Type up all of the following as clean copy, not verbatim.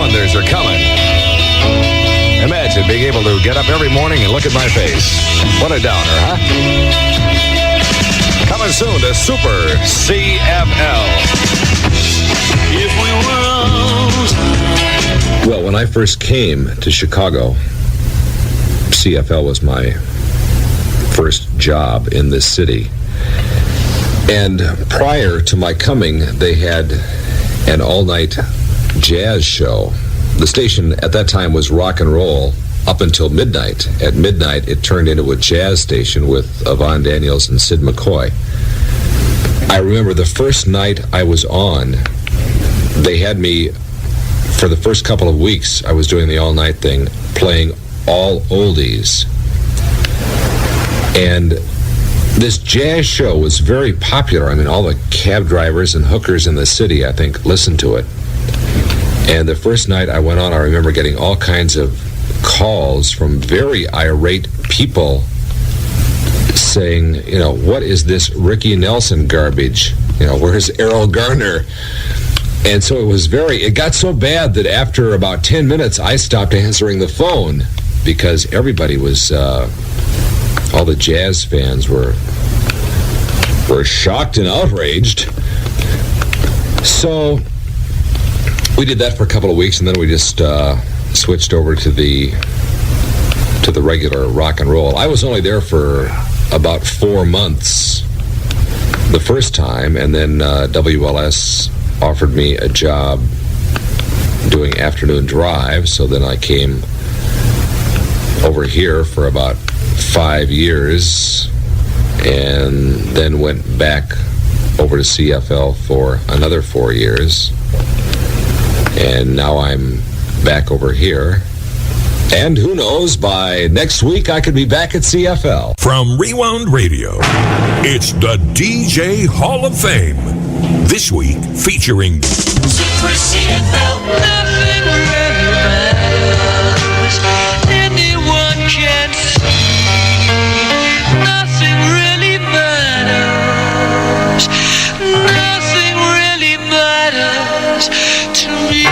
cylinders are coming. Imagine being able to get up every morning and look at my face. What a downer, huh? Coming soon to Super CFL. If we were Well, when I first came to Chicago, CFL was my first job in this city. And prior to my coming, they had an all-night jazz show. The station at that time was rock and roll up until midnight. At midnight, it turned into a jazz station with Yvonne Daniels and Sid McCoy. I remember the first night I was on, they had me, for the first couple of weeks, I was doing the all-night thing, playing all oldies. And this jazz show was very popular. I mean, all the cab drivers and hookers in the city, I think, listened to it. And the first night I went on, I remember getting all kinds of calls from very irate people saying, you know, what is this Ricky Nelson garbage? You know, where's Errol Garner? And so it got so bad that after about 10 minutes, I stopped answering the phone because everybody was, all the jazz fans were shocked and outraged. So we did that for a couple of weeks, and then we just switched over to the regular rock and roll. I was only there for about 4 months the first time, and then WLS offered me a job doing afternoon drive, so then I came over here for about 5 years and then went back over to CFL for another 4 years, and now I'm back over here. And who knows, by next week I could be back at CFL. From Rewound Radio, it's the DJ Hall of Fame. This week, featuring Super CFL, nothing really matters. Anyone can see. Nothing really matters. Nothing really matters to me.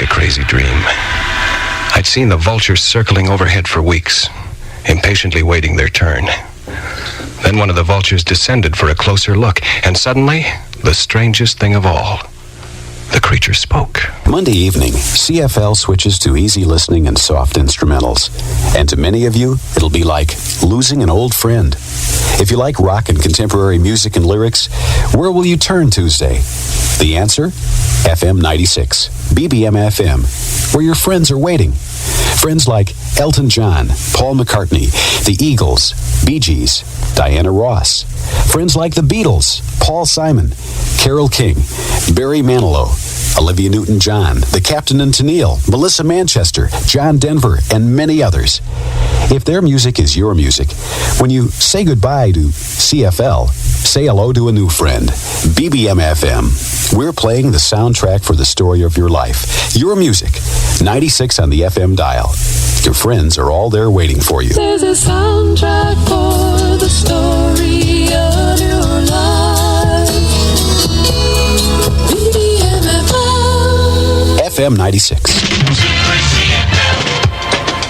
Crazy dream. I'd seen the vultures circling overhead for weeks, impatiently waiting their turn. Then one of the vultures descended for a closer look, and suddenly, the strangest thing of all, the creature spoke. Monday evening, CFL switches to easy listening and soft instrumentals. And to many of you, it'll be like losing an old friend. If you like rock and contemporary music and lyrics, where will you turn Tuesday? The answer? FM 96, BBM FM, where your friends are waiting. Friends like Elton John, Paul McCartney, the Eagles, Bee Gees, Diana Ross. Friends like the Beatles, Paul Simon, Carole King, Barry Manilow, Olivia Newton-John, the Captain and Tennille, Melissa Manchester, John Denver, and many others. If their music is your music, when you say goodbye to CFL, say hello to a new friend. BBM FM. We're playing the soundtrack for the story of your life. Your music. 96 on the FM dial. Your friends are all there waiting for you. There's a soundtrack for the story of your life. BBM FM. FM 96.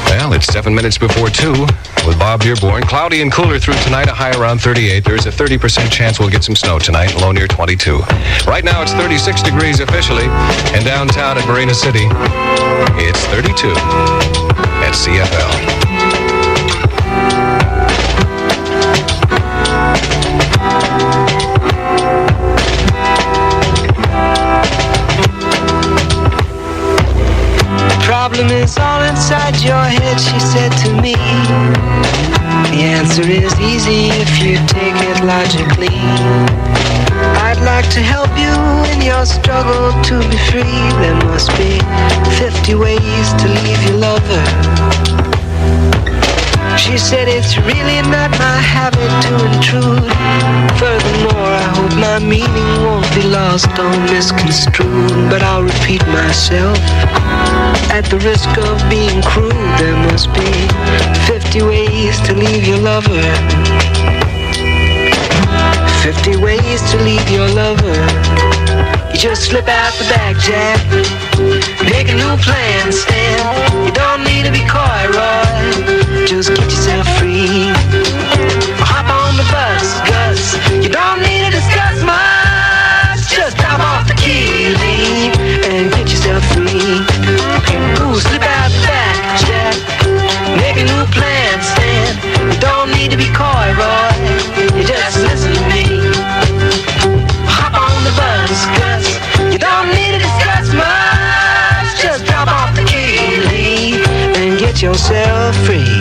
Well, it's 7 minutes before 2 with Bob Dearborn. Cloudy and cooler through tonight, a high around 38. There's a 30% chance we'll get some snow tonight, low near 22. Right now, it's 36 degrees officially. And downtown at Marina City, it's 32 at CFL. Problem is all inside your head, she said to me. The answer is easy if you take it logically. I'd like to help you in your struggle to be free. There must be 50 ways to leave your lover. She said it's really not my habit to intrude. Furthermore, I hope my meaning won't be lost or misconstrued. But I'll repeat myself. At the risk of being crude, there must be 50 ways to leave your lover. 50 ways to leave your lover. You just slip out the back, Jack. Make a new plan, Stan. You don't need to be coy, Roy. Just get yourself free. Hop on the bus, Gus. You don't need to discuss much. Just drop off the key, leave, and get yourself free. Ooh, slip out the back, Jack. Make a new plan, Stan. You don't need to be coy, Roy. You just listen to me. Hop on the bus, Gus. You don't need to discuss much. Just drop off the key, leave, and get yourself free.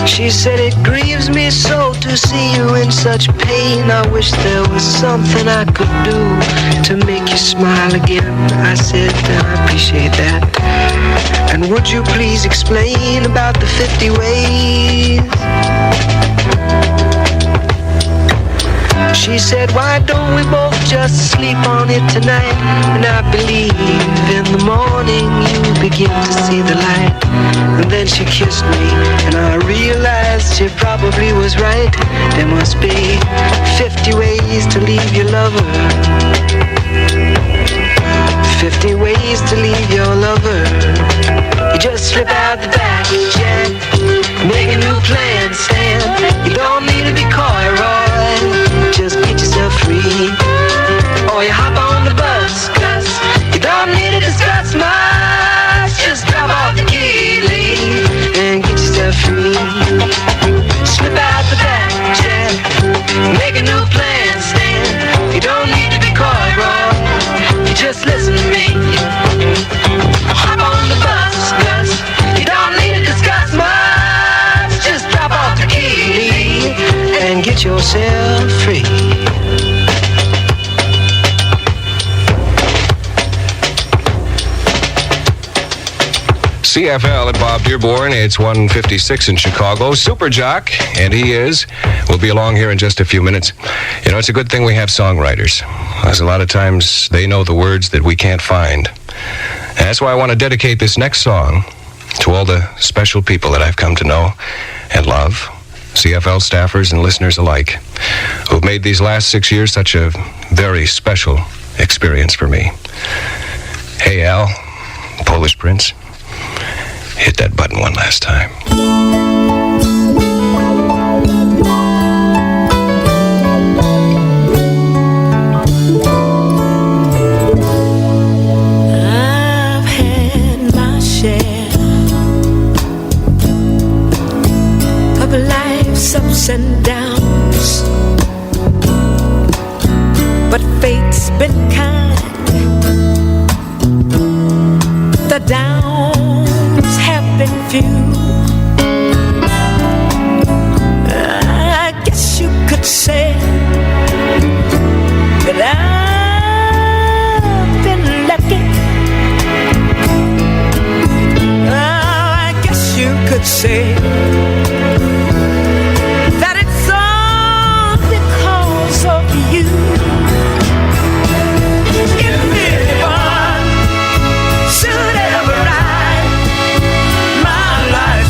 She said it grieves me so to see you in such pain. I wish there was something I could do to make you smile again. I said I appreciate that. And would you please explain about the 50 ways? She said, why don't we both just sleep on it tonight? And I believe in the morning you begin to see the light. And then she kissed me, and I realized she probably was right. There must be 50 ways to leave your lover. 50 ways to leave your lover. You just slip out the back, Jack. Make a new plan, Stan. You don't need to be coy, Roy. Just get yourself free. Or you hop on the bus, Gus. You don't need to discuss much. Just drop off the key, leave, and get yourself free. Slip out the back, Jack. Make a new plan, Stan. You don't need to be coy, Roy. You just listen to me. Hop on the bus, Gus. You don't need to discuss much. Just drop off the key, leave, and get yourself free. CFL at Bob Dearborn. It's 1:56 in Chicago. Super Jock, and he will be along here in just a few minutes. You know, it's a good thing we have songwriters, because a lot of times they know the words that we can't find. And that's why I want to dedicate this next song to all the special people that I've come to know and love, CFL staffers and listeners alike, who've made these last 6 years such a very special experience for me. Hey, Al, Polish Prince, hit that button one last time. I've had my share of life's ups and downs, but fate's been kind. The downs have been few. I guess you could say that I've been lucky. I guess you could say that it's all because of you. If anyone should ever write my life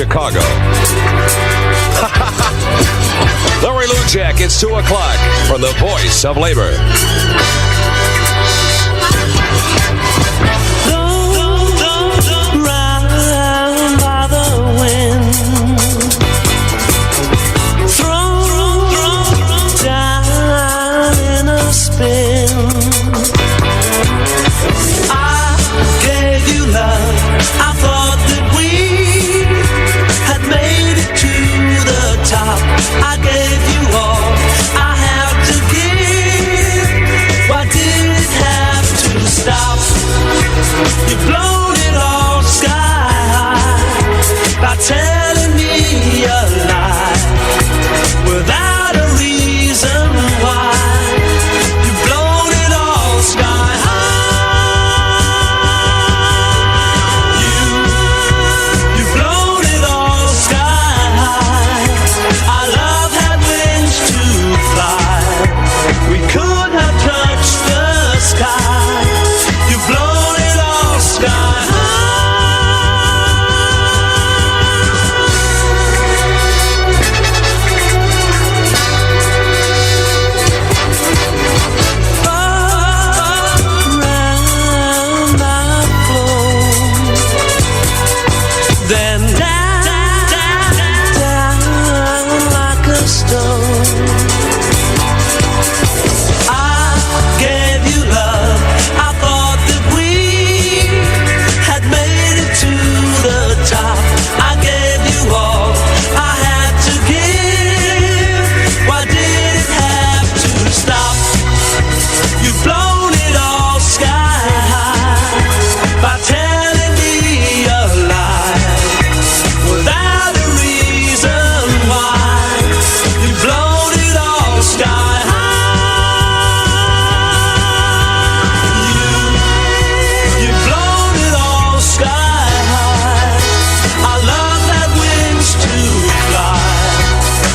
Chicago. Larry Lujack, it's 2 o'clock from the voice of labor. Round by the wind, thrown down in a spin. I gave you love. I thought that we had made it to the top. I gave you all I have to give. Why did it have to stop? You've blown it all sky high by telling me a lie without a reason why. You've blown it all sky high. You've blown it all sky high. Our love had wings to fly. We could have touched the sky. You've blown it all sky high. Around I flow, then down like a stone. I gave you love. I thought that we had made it to the top. I gave you all I had to give. Why did it have to stop? You've blown it all sky high by telling me a lie without a reason why. You've blown it all sky high. You've blown it all sky high. Our love had wings to fly.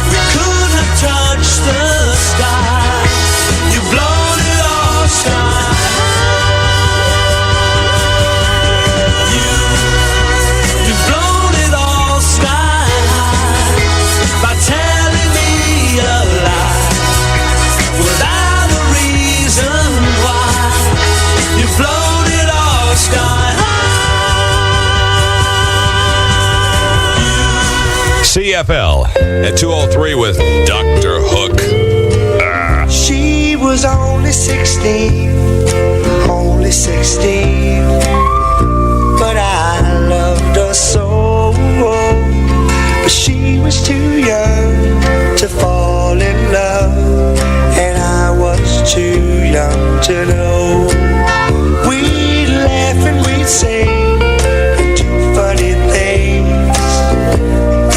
We could have touched the sky. You've blown it all sky high. You've blown it all sky high by telling me a lie without a reason why. You've blown it all sky high. CFL at 2:03 with Dr. Hook. She was only 16, but I loved her so. But she was too young to fall in love, and I was too young to know. We'd laugh and we'd sing and do funny things,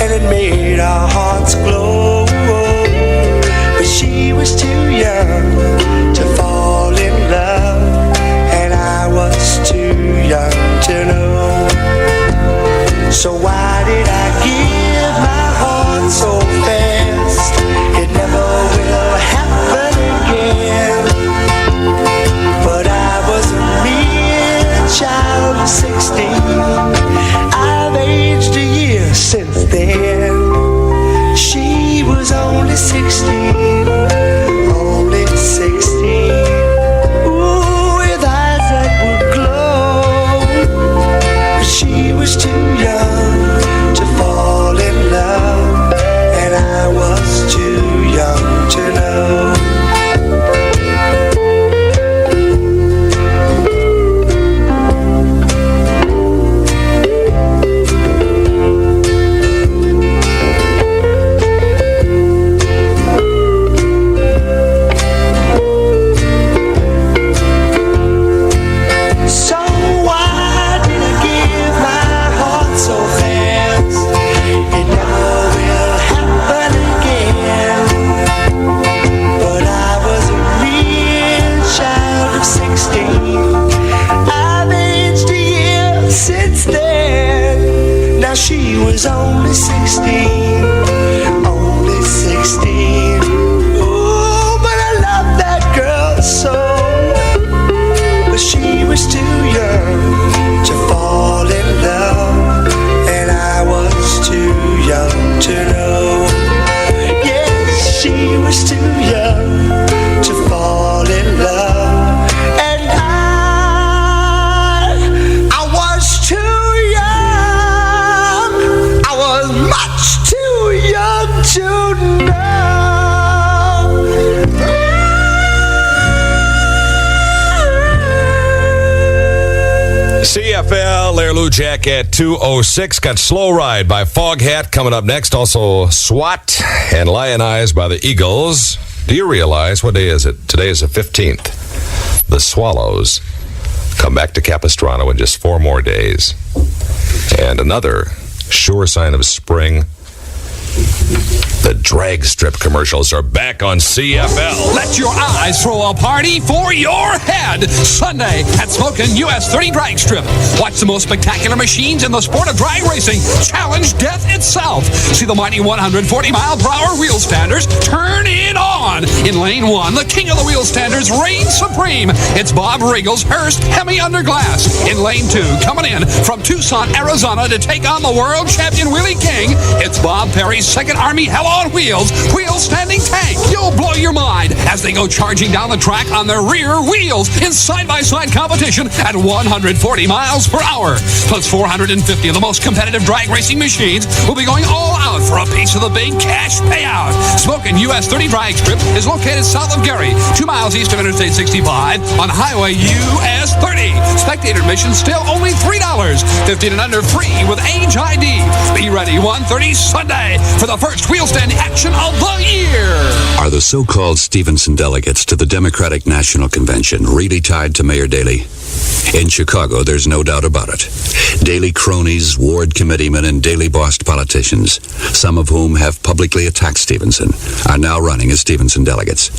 and it made our hearts glow. But she was too young to fall in love, and I was too young to know. So why did I give my heart so fast? It never will happen again. But I was a mere child of 16. I've aged a year since then. She was only 16, only 16. Ooh, with eyes that would glow. But she was too young to fall in love, and I was too young to know. So why did I give my heart so fast? It never will happen again. But I was a real child of 16. I've aged a year since then. Now she was only 16, only 16. Ooh, but I love that girl so. But she was too young to fall in love, and I was too WCFL, Larry Lujack at 2:06. Got Slow Ride by Foghat coming up next. Also, SWAT and Lion Eyes by the Eagles. Do you realize, what day is it? Today is the 15th. The Swallows come back to Capistrano in just 4 more days. And another sure sign of spring. The drag strip commercials are back on CFL. Let your eyes throw a party for your head. Sunday at Smokin' US 30 Drag Strip. Watch the most spectacular machines in the sport of drag racing challenge death itself. See the mighty 140-mile-per-hour wheel standers turn it on. In lane 1, the king of the wheel standers reigns supreme. It's Bob Regal's Hearst Hemi Underglass. In lane 2, coming in from Tucson, Arizona to take on the world champion Wheelie King, it's Bob Perry's Second Army Hell on Wheels wheel-standing tank. You'll blow your mind as they go charging down the track on their rear wheels in side-by-side competition at 140 miles per hour. Plus 450 of the most competitive drag racing machines will be going all out for a piece of the big cash payout. Smokin' US 30 Drag Strip is located south of Gary, 2 miles east of Interstate 65 on Highway US 30. Spectator admission still only $3. 15 and under free with age ID. Be ready 1:30 Sunday for the first wheel stand action of the year. Are the so-called Stevenson delegates to the Democratic National Convention really tied to Mayor Daley? In Chicago, there's no doubt about it. Daley cronies, ward committeemen, and Daley-bossed politicians, some of whom have publicly attacked Stevenson, are now running as Stevenson delegates.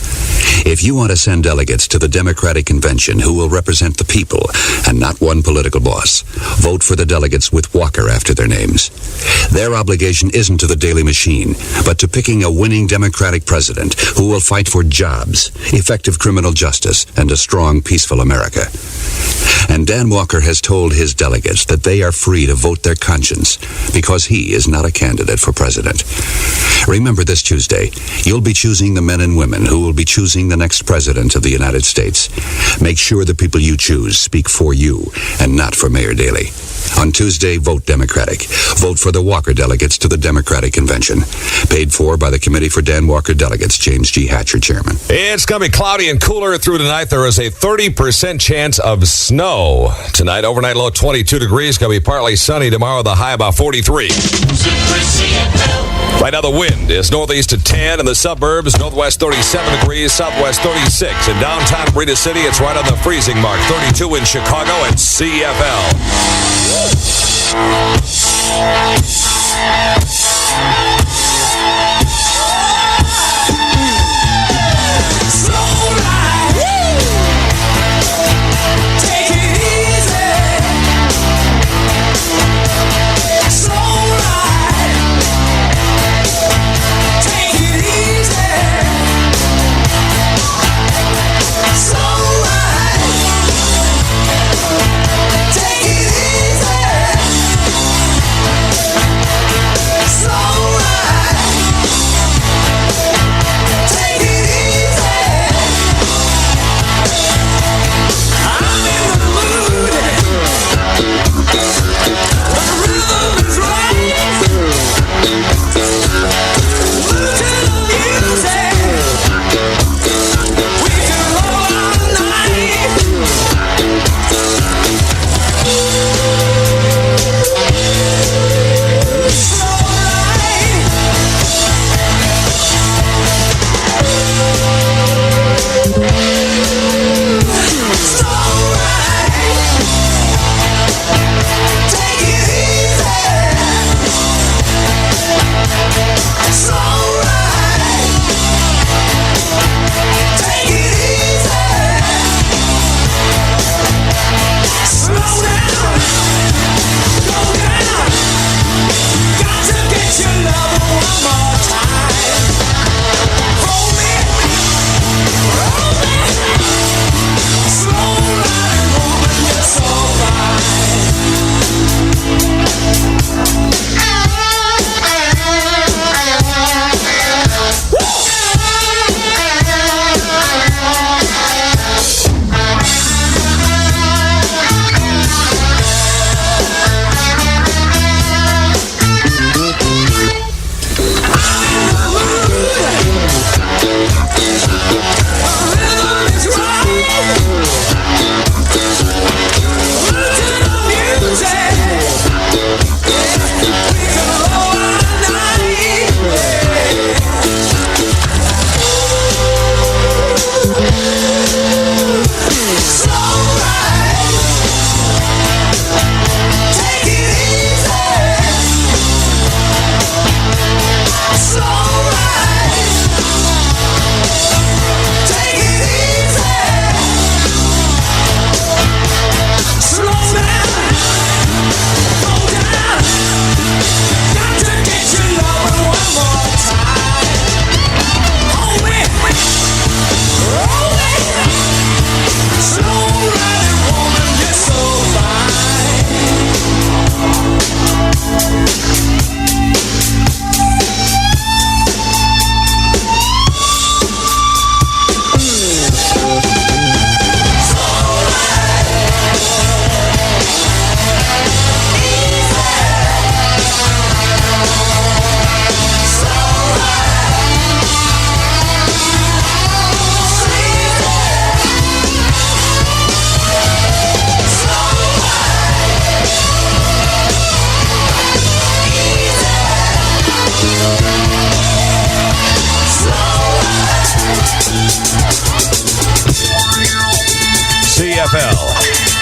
If you want to send delegates to the Democratic Convention who will represent the people and not one political boss, vote for the delegates with Walker after their names. Their obligation isn't to the Daley machine, but to picking a winning Democratic president who will fight for jobs, effective criminal justice, and a strong, peaceful America. And Dan Walker has told his delegates that they are free to vote their conscience because he is not a candidate for president. Remember, this Tuesday, you'll be choosing the men and women who will be choosing the next president of the United States. Make sure the people you choose speak for you and not for Mayor Daley. On Tuesday, vote Democratic. Vote for the Walker delegates to the Democratic Convention. Paid for by the Committee for Dan Walker Delegates, James G. Hatcher, Chairman. It's going to be cloudy and cooler through tonight. There is a 30% chance of snow tonight. Overnight low 22 degrees. Going to be partly sunny tomorrow. The high about 43. Right now the wind is northeast at 10 in the suburbs. Northwest 37 degrees. Southwest 36. In downtown Rita City, it's right on the freezing mark. 32 in Chicago and CFL.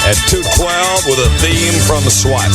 at 2:12 with a theme from SWAT.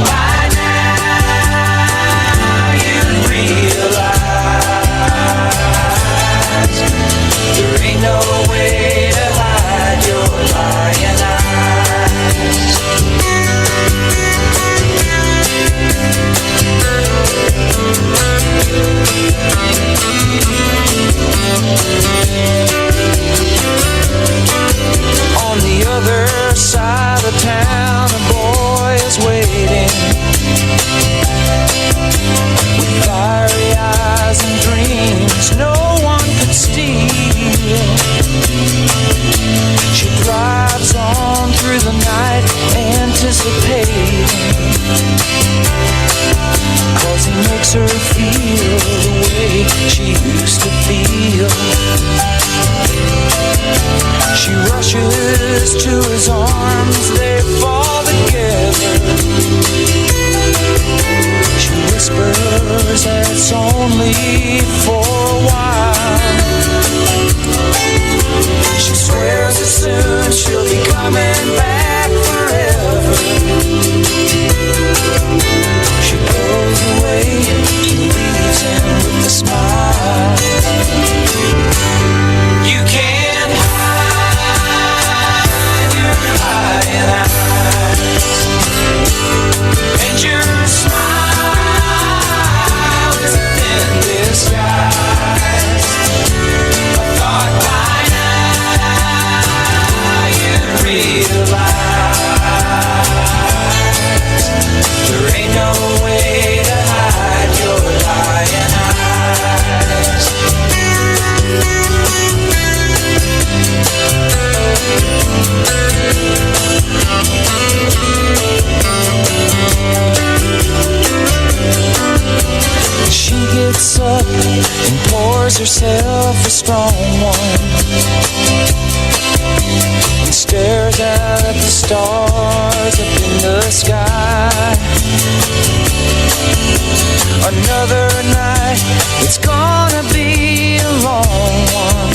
By now you'd realize arms, they fall together. She whispers that it's only for a while. She swears that soon she'll be coming back forever. She goes away, leaves him with a smile. You can't hide your lying eyes, and your smile is a thin disguise. I thought by now you'd realize there ain't no way to hide your lying eyes. She gets up and pours herself a strong one and stares out at the stars up in the sky. Another night, it's gonna be a long one.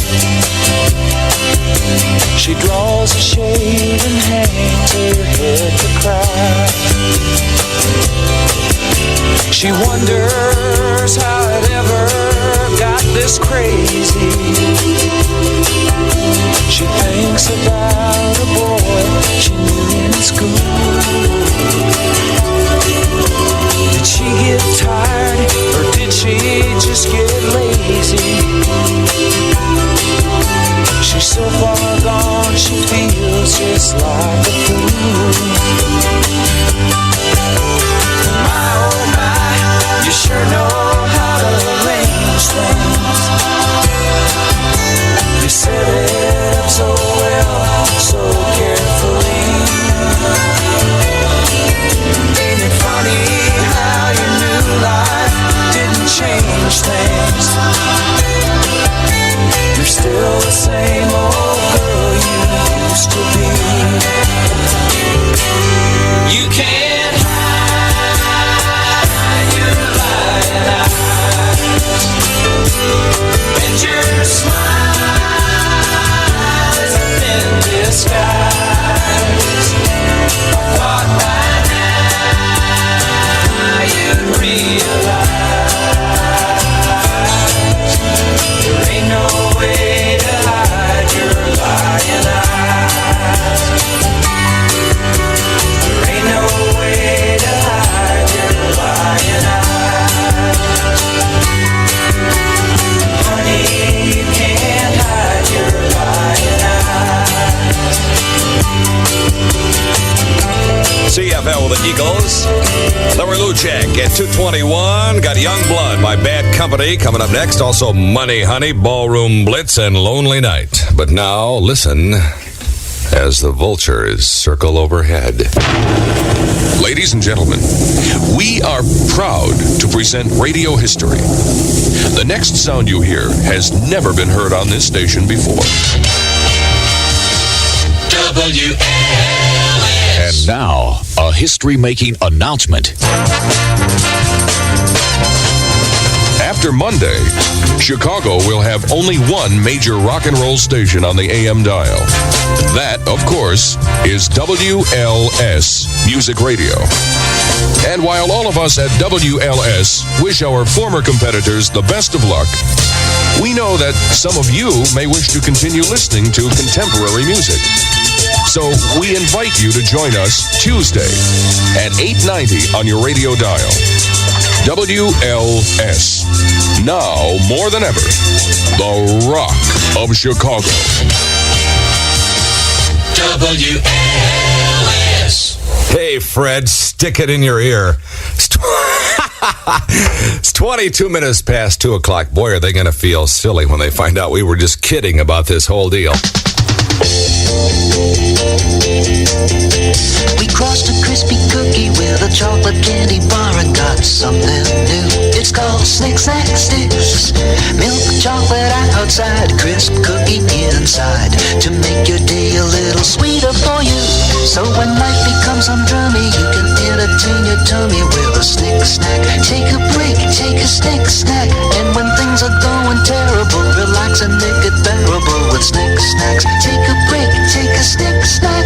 She draws a shade and hangs her head to cry. She wonders how it ever got this crazy. She thinks about a boy she knew in school. Did she get tired or did she just get lazy? She's so far gone, she feels just like a fool. My oh my, you sure know how to arrange things. You set it up so well, so carefully. Ain't it funny how your new life didn't change things? You're still the same old girl you used to be. You can't hide your lying eyes, and your smile is a thin disguise. I thought by now you'd realize there ain't no way to hide your lying eyes. There ain't no way to hide your lying eyes. Honey, you can't hide your lying eyes. CFL with the Eagles. Larry Lujack at 2:21. Got Young Blood by Bad Company coming up next. Also Money Honey, Ballroom Blitz, and Lonely Night. But now, listen as the vultures circle overhead. Ladies and gentlemen, we are proud to present radio history. The next sound you hear has never been heard on this station before. And now, a history-making announcement. After Monday, Chicago will have only one major rock and roll station on the AM dial. That, of course, is WLS Music Radio. And while all of us at WLS wish our former competitors the best of luck, we know that some of you may wish to continue listening to contemporary music. So we invite you to join us Tuesday at 8:90 on your radio dial. WLS. Now, more than ever, the rock of Chicago. WLS. Hey, Fred, stick it in your ear. It's 22 minutes past 2 o'clock. Boy, are they going to feel silly when they find out we were just kidding about this whole deal. We crossed a crispy cookie with a chocolate candy bar and got something new. It's called Snick Snack Sticks. Milk chocolate outside, crisp cookie inside, to make your day a little sweeter for you. So when life becomes undrummy, you can entertain your tummy with a snick snack. Take a break, take a snick snack. And when things are going terrible, relax and make it bearable with snick snacks. Take a break, take a snick snack.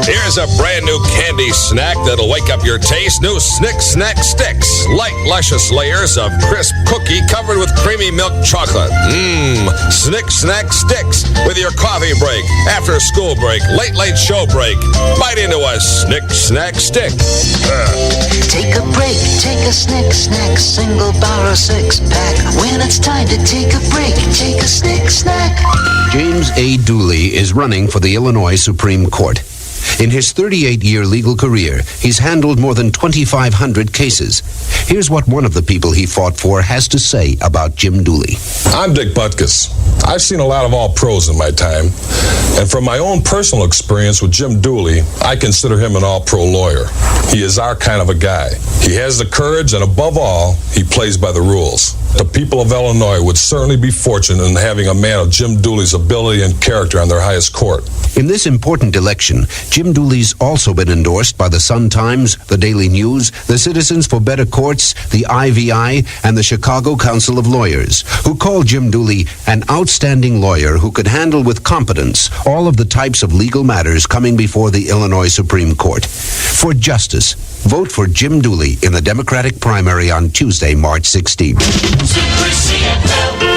Here's a brand new candy snack that'll wake up your taste. New Snick Snack Sticks. Light, luscious layers of crisp cookie covered with creamy milk chocolate. Snick Snack Sticks. With your coffee break, after school break, late show break. Bite into a Snick Snack Stick. Take a break, take a snick snack. Single bar or six pack. When it's time to take a break, take a snick snack. James A. Dooley is running for the Illinois Supreme Court. In his 38-year legal career, he's handled more than 2,500 cases. Here's what one of the people he fought for has to say about Jim Dooley. I'm Dick Butkus. I've seen a lot of all-pros in my time, and from my own personal experience with Jim Dooley, I consider him an all-pro lawyer. He is our kind of a guy. He has the courage, and above all, he plays by the rules. The people of Illinois would certainly be fortunate in having a man of Jim Dooley's ability and character on their highest court. In this important election, Jim Dooley's also been endorsed by the Sun-Times, the Daily News, the Citizens for Better Courts, the IVI, and the Chicago Council of Lawyers, who call Jim Dooley an outstanding lawyer who could handle with competence all of the types of legal matters coming before the Illinois Supreme Court. For justice, vote for Jim Dooley in the Democratic primary on Tuesday, March 16th. Super CFL.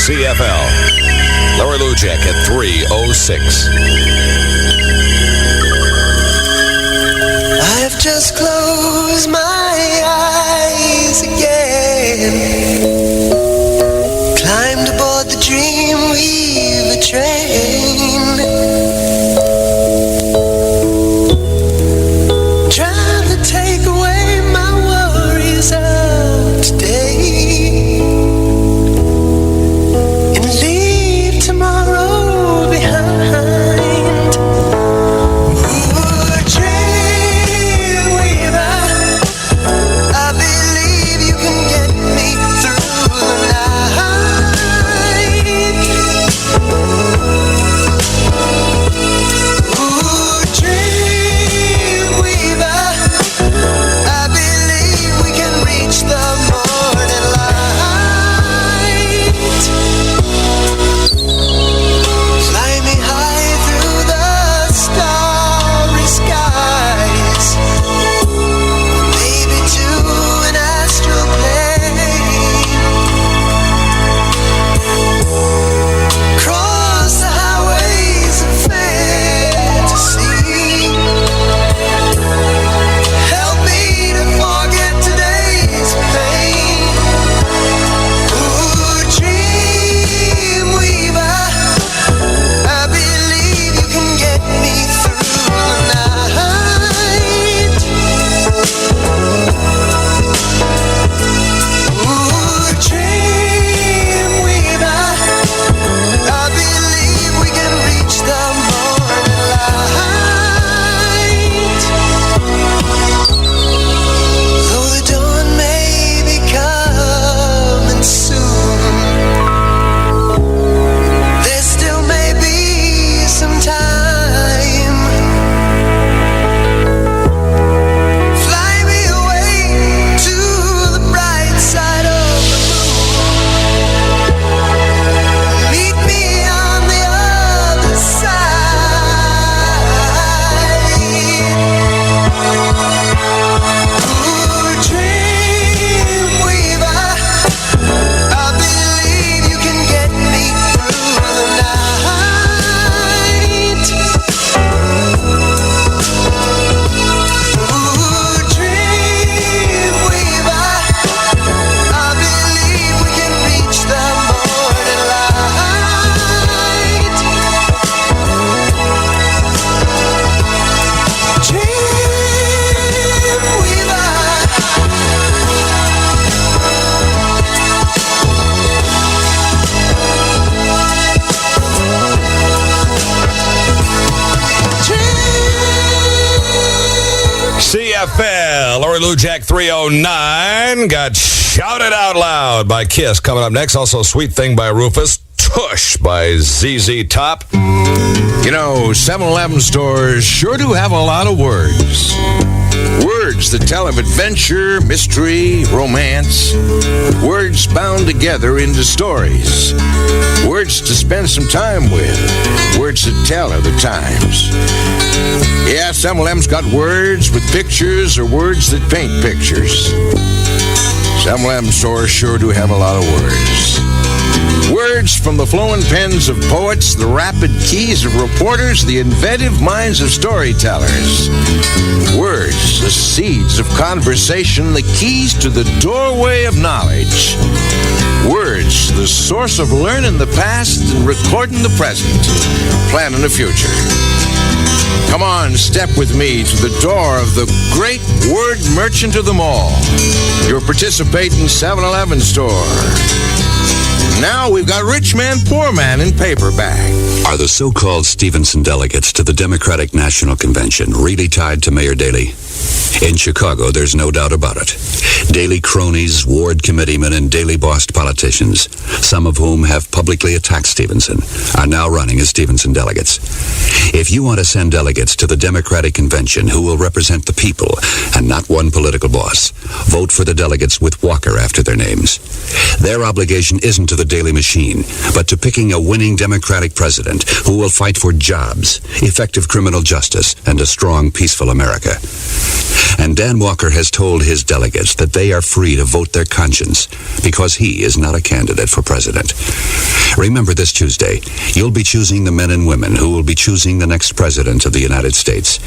CFL. Larry Lujack at 3:06. WCFL. Larry Lujack 309 got shouted out loud by Kiss. Coming up next, also Sweet Thing by Rufus. Tush by ZZ Top. You know, 7-Eleven stores sure do have a lot of words. Words that tell of adventure, mystery, romance. Words bound together into stories. Words to spend some time with. Words that tell of the times. Yeah, 7-Eleven's got words with pictures or words that paint pictures. 7-Eleven stores sure do have a lot of words. Words from the flowing pens of poets, the rapid keys of reporters, the inventive minds of storytellers. Words, the seeds of conversation, the keys to the doorway of knowledge. Words, the source of learning the past and recording the present, planning the future. Come on, step with me to the door of the great word merchant of them all, your participating 7-Eleven store. Now we've got Rich Man, Poor Man in paperback. Are the so-called Stevenson delegates to the Democratic National Convention really tied to Mayor Daley? In Chicago, there's no doubt about it. Daley cronies, ward committeemen, and Daley-bossed politicians, some of whom have publicly attacked Stevenson, are now running as Stevenson delegates. If you want to send delegates to the Democratic Convention who will represent the people and not one political boss, vote for the delegates with Walker after their names. Their obligation isn't to the Daley machine, but to picking a winning Democratic president who will fight for jobs, effective criminal justice, and a strong, peaceful America. And Dan Walker has told his delegates that they are free to vote their conscience because he is not a candidate for president. Remember this Tuesday, you'll be choosing the men and women who will be choosing the next president of the United States.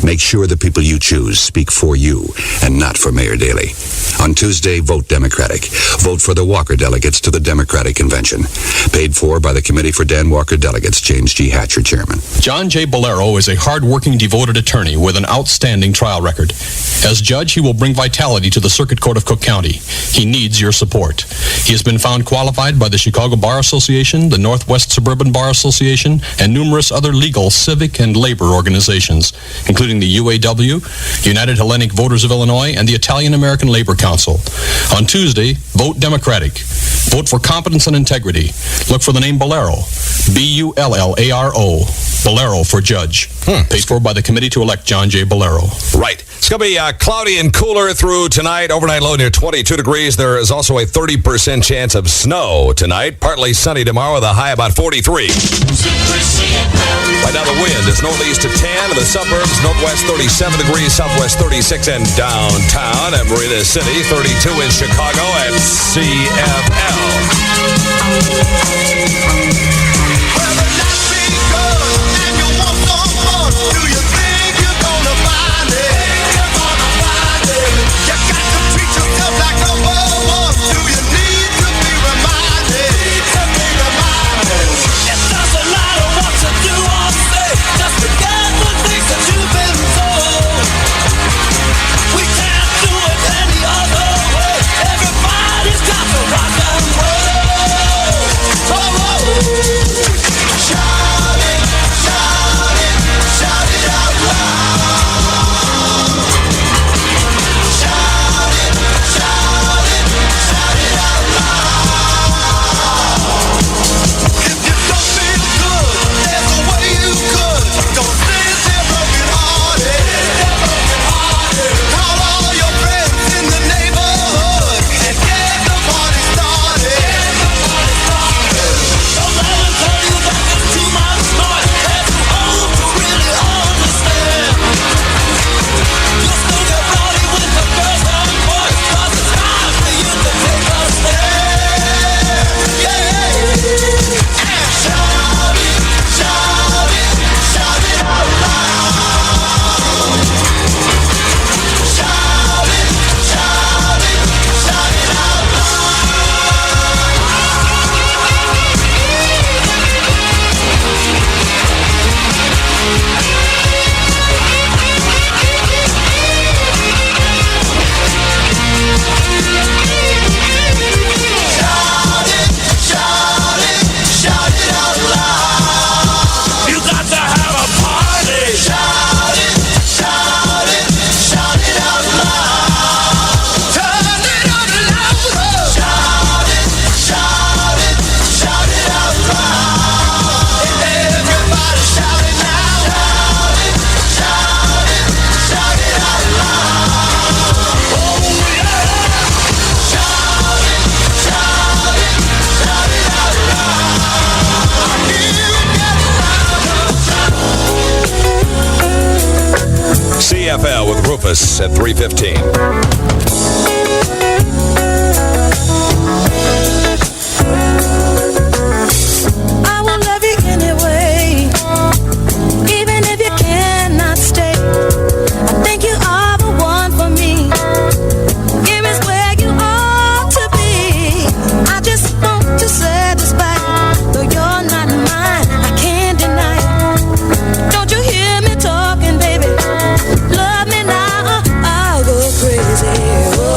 Make sure the people you choose speak for you and not for Mayor Daley. On Tuesday, vote Democratic. Vote for the Walker delegates to the Democratic Convention. Paid for by the Committee for Dan Walker Delegates, James G. Hatcher, Chairman. John J. Bolero is a hard-working, devoted attorney with an outstanding trial record. As judge, he will bring vitality to the Circuit Court of Cook County. He needs your support. He has been found qualified by the Chicago Bar Association, the Northwest Suburban Bar Association, and numerous other legal, civic, and labor organizations, including the UAW, United Hellenic Voters of Illinois, and the Italian American Labor Council. On Tuesday, vote Democratic. Vote for competence and integrity. Look for the name Bolero. B-U-L-L-A-R-O. Bolero for judge. Paid for by the Committee to elect John J. Bolero. Right. It's going to be cloudy and cooler through tonight. Overnight low near 22 degrees. There is also a 30% chance of snow tonight. Partly sunny tomorrow with a high about 43. Right now the wind is northeast to 10 in the suburbs, northwest 37 degrees, southwest 36 in downtown, and Marina City 32 in Chicago at CFL. Shout it out WCFL with Rufus at 3:15. I will love you anyway, even if you cannot stay. I think you are the one for me. Here is where you ought to be. I just want to satisfy you, though you're not mine. I can't deny it. Don't you hear me talking, baby? Love me now, I'll go crazy. Whoa.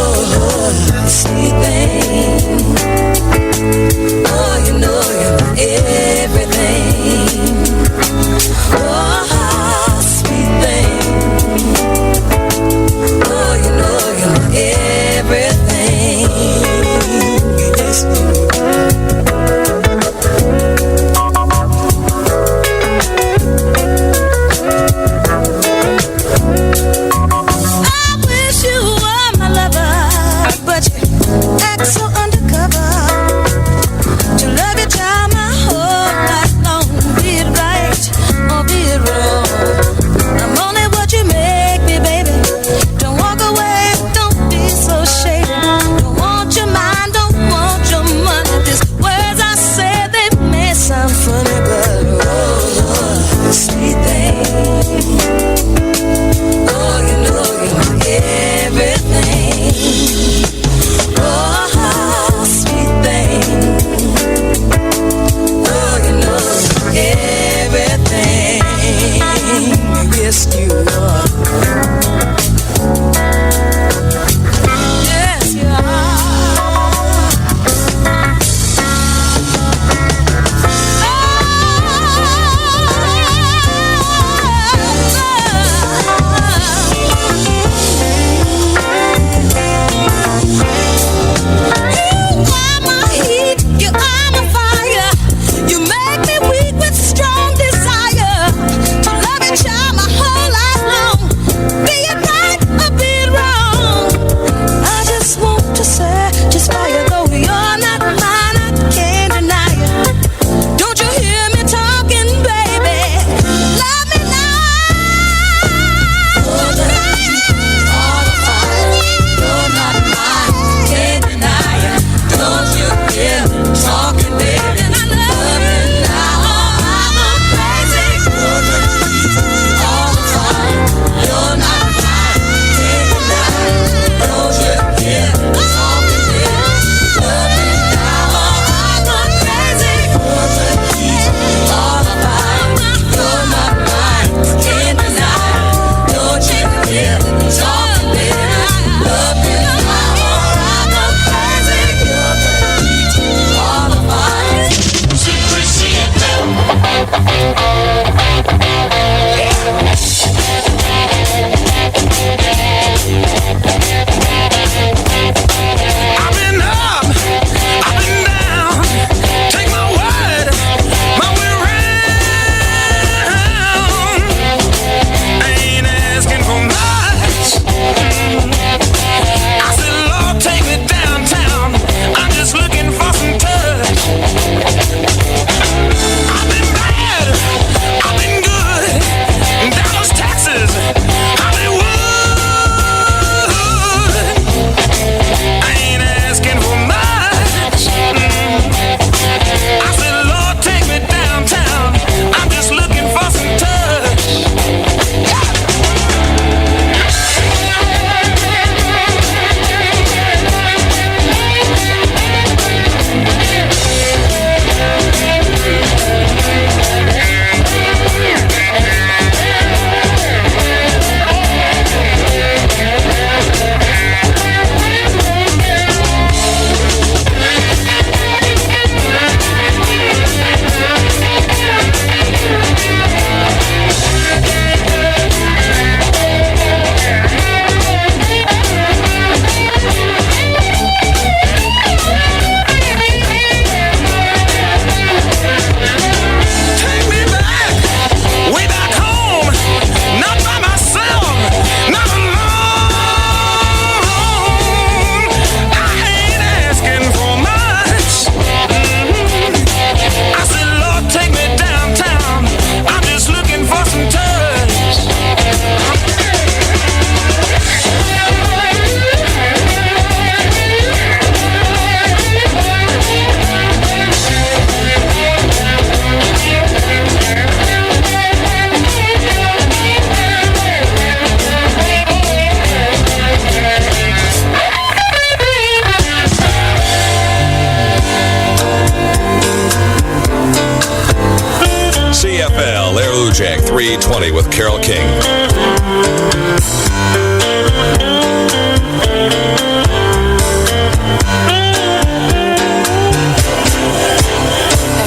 3:20 with Carole King.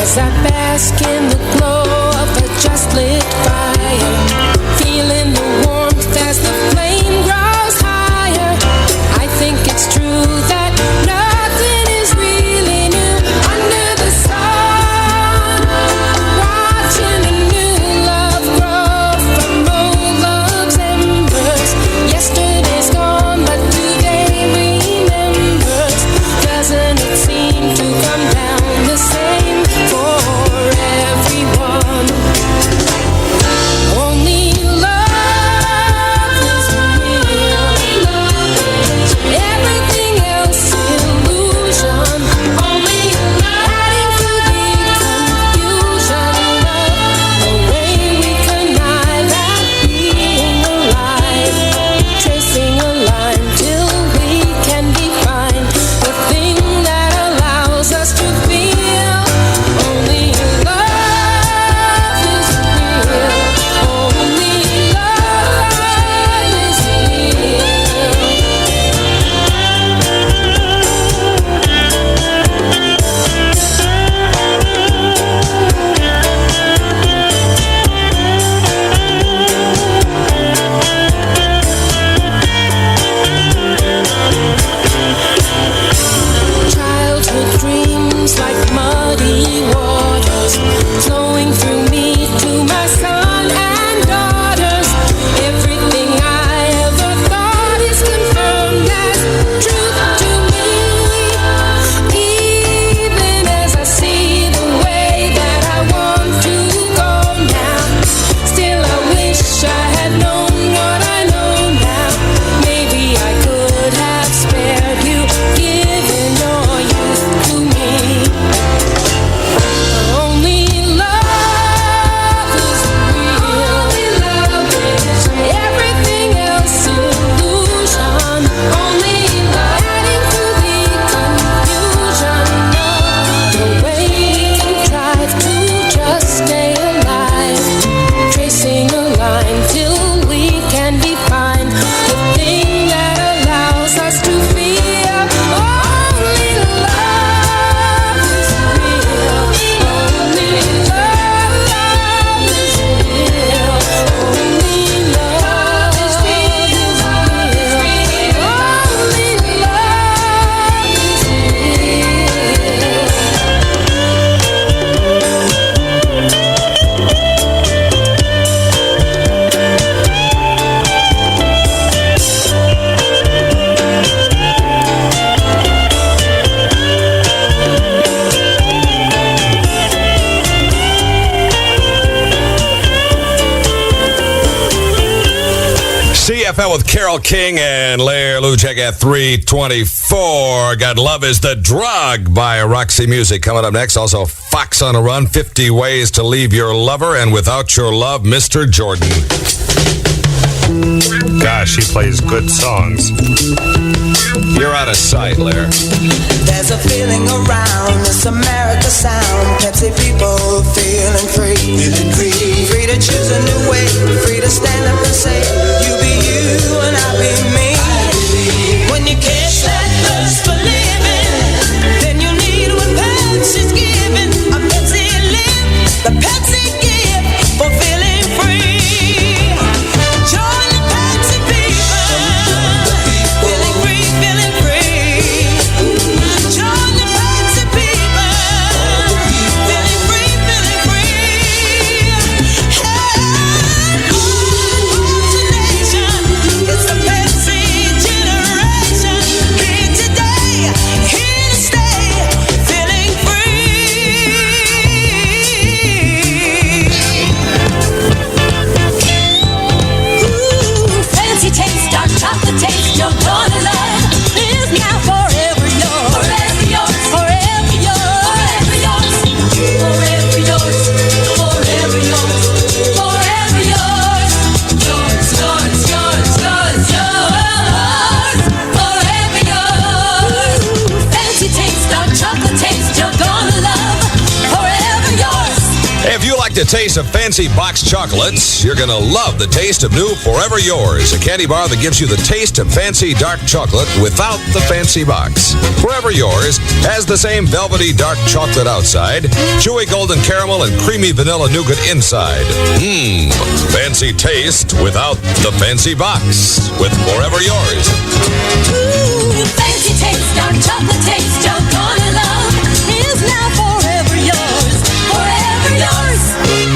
As I bask in the glow of a just lit fire, feeling the warmth as the flame grows higher, I think it's true that nothing is really new under the sun. Watching a new love grow from old love's embers. Yesterday's gone, but today remembers. Doesn't it seem to come down the same for everyone? Only love is real. Everything else illusion. Only adding to the confusion of the way we connive at being alive. Tracing a line till we can define the thing that allows us to feel. Only love is real. Only love is real. Childhood dreams like muddy waters flowing through me to my son and daughters. Everything I ever thought is confirmed as truth to me. Even as I see the way that I want to go now, still I wish I had known what I know now. Maybe I could have spared you, given your youth to me. Only love is real. Everything else illusion. Only adding to the confusion of the way we contrive to just stay alive. Tracing a line till we can define the thing that allows us to feel. Only love is real. Only love is real. Only love is real. Only CFL with Carole King and Larry Lujack at 3:24. Got Love is the Drug by Roxy Music coming up next. Also, Fox on a Run, 50 Ways to Leave Your Lover, and Without Your Love, Mr. Jordan. Gosh, he plays good songs. You're out of sight, Larry. There's a feeling around this America sound. Pepsi people feeling free. Feeling free. Free to choose a new way. Free to stand up and say, you be you and I be me. When you catch that thirst for living, then you need what Pepsi's giving. A Pepsi live, the Pepsi give for feeling free. Join the Pepsi people. Feeling free, feeling free. Join the Pepsi people. Feeling free, feeling free. Hey, across the nation, it's the Pepsi generation. Here today, here to stay. Feeling free. Ooh, fancy taste, dark chocolate taste, you're gonna love. Is now forever yours. Forever yours. Forever yours. Forever yours. Forever yours. Forever yours. Yours, yours, yours, yours, yours. Forever yours. Fancy taste, dark chocolate taste, you're gonna love. Forever yours. If you like Like the taste of fancy box chocolates, you're going to love the taste of new Forever Yours, a candy bar that gives you the taste of fancy dark chocolate without the fancy box. Forever Yours has the same velvety dark chocolate outside, chewy golden caramel and creamy vanilla nougat inside. Fancy taste without the fancy box with Forever Yours. Ooh, fancy taste, dark chocolate taste, you're gonna love is now forever yours, forever yours.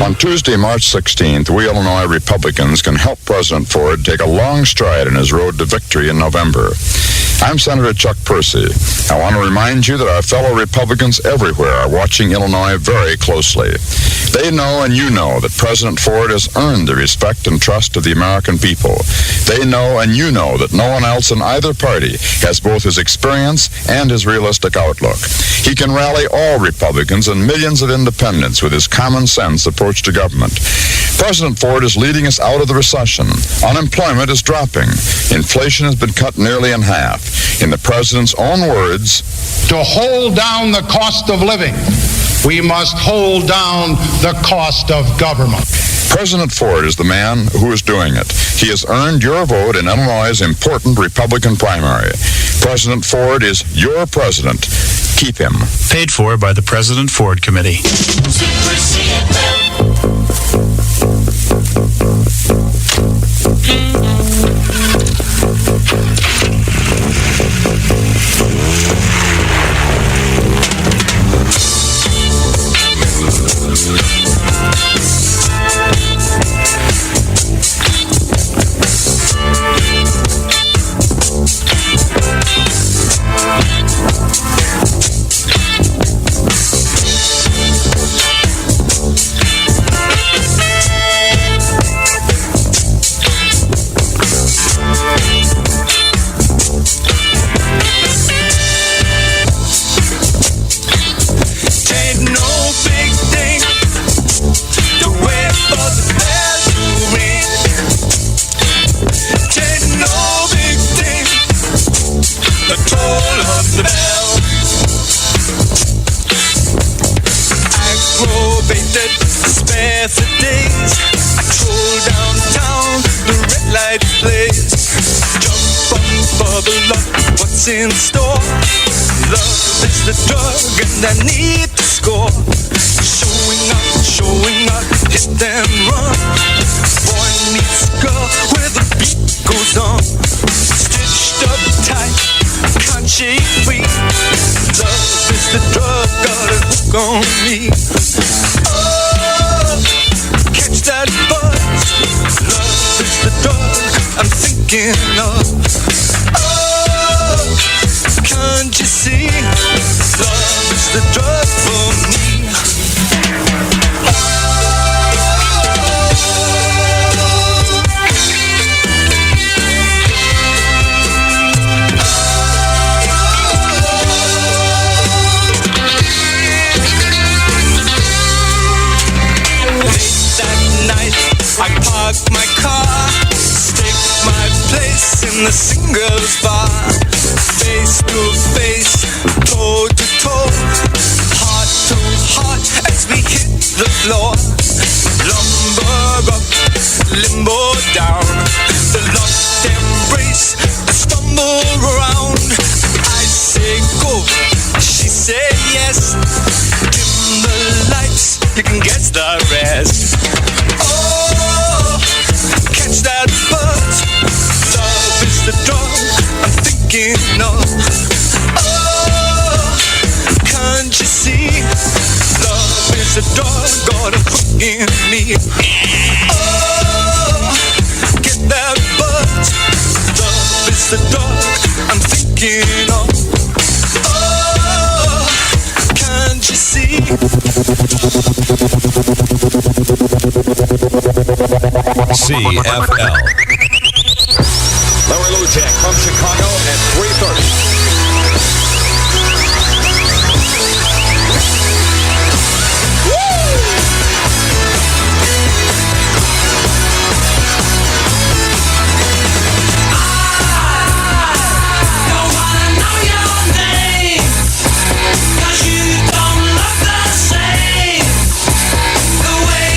On Tuesday, March 16th, we Illinois Republicans can help President Ford take a long stride in his road to victory in November. I'm Senator Chuck Percy. I want to remind you that our fellow Republicans everywhere are watching Illinois very closely. They know and you know that President Ford has earned the respect and trust of the American people. They know and you know that no one else in either party has both his experience and his realistic outlook. He can rally all Republicans and millions of independents with his common sense approach to government. President Ford is leading us out of the recession. Unemployment is dropping. Inflation has been cut nearly in half. In the president's own words, to hold down the cost of living, we must hold down the cost of government. President Ford is the man who is doing it. He has earned your vote in Illinois' important Republican primary. President Ford is your president. Keep him. Paid for by the President Ford Committee. In store, love is the drug and I need to score. Showing up, hit and run. Boy meets girl where the beat goes on. Stitched up tight, can't shake free. Love is the drug, got a hook on me. Oh, catch that buzz. Love is the drug I'm thinking of. Can't you see? Love is the drug for me. Late that night, I park my car, stake my place in the singles bar. Face to face, toe to toe, heart to heart as we hit the floor. Lumber up, limbo down, the lost embrace, the stumble around. I say go, she say yes. Dim the lights, you can guess the rest. Oh, catch that buzz. Love is the drug I'm thinking of. Oh, can't you see? Love is a dog, got a hook in me. Oh, get that buzz. Love is the dog I'm thinking of. Oh, can't you see? CFL. Larry Lujack from Chicago at 3:30. The way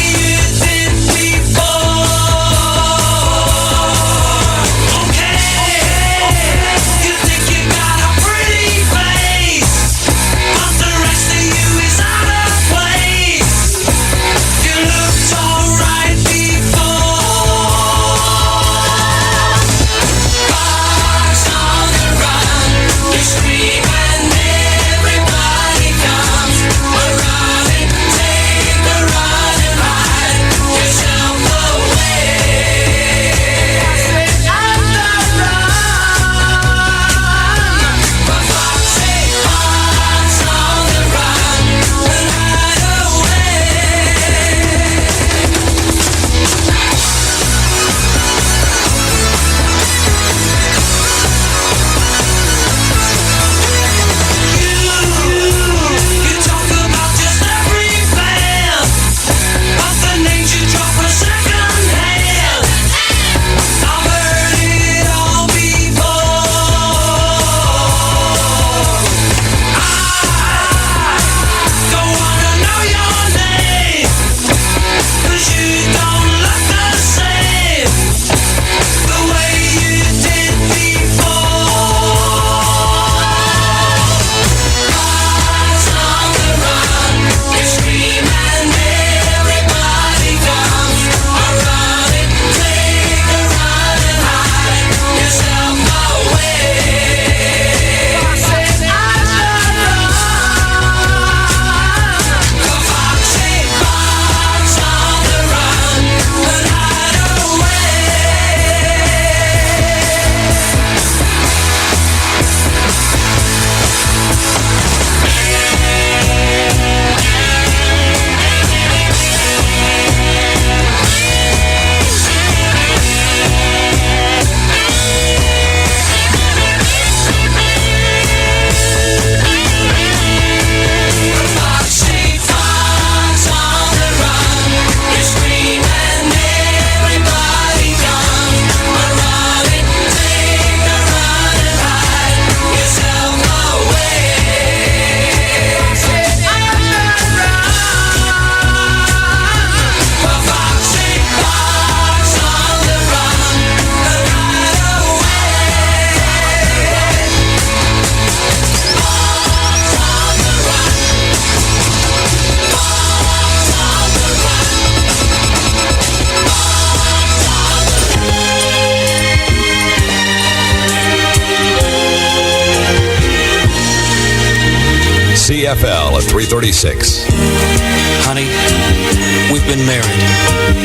WCFL at 3:36. Honey, we've been married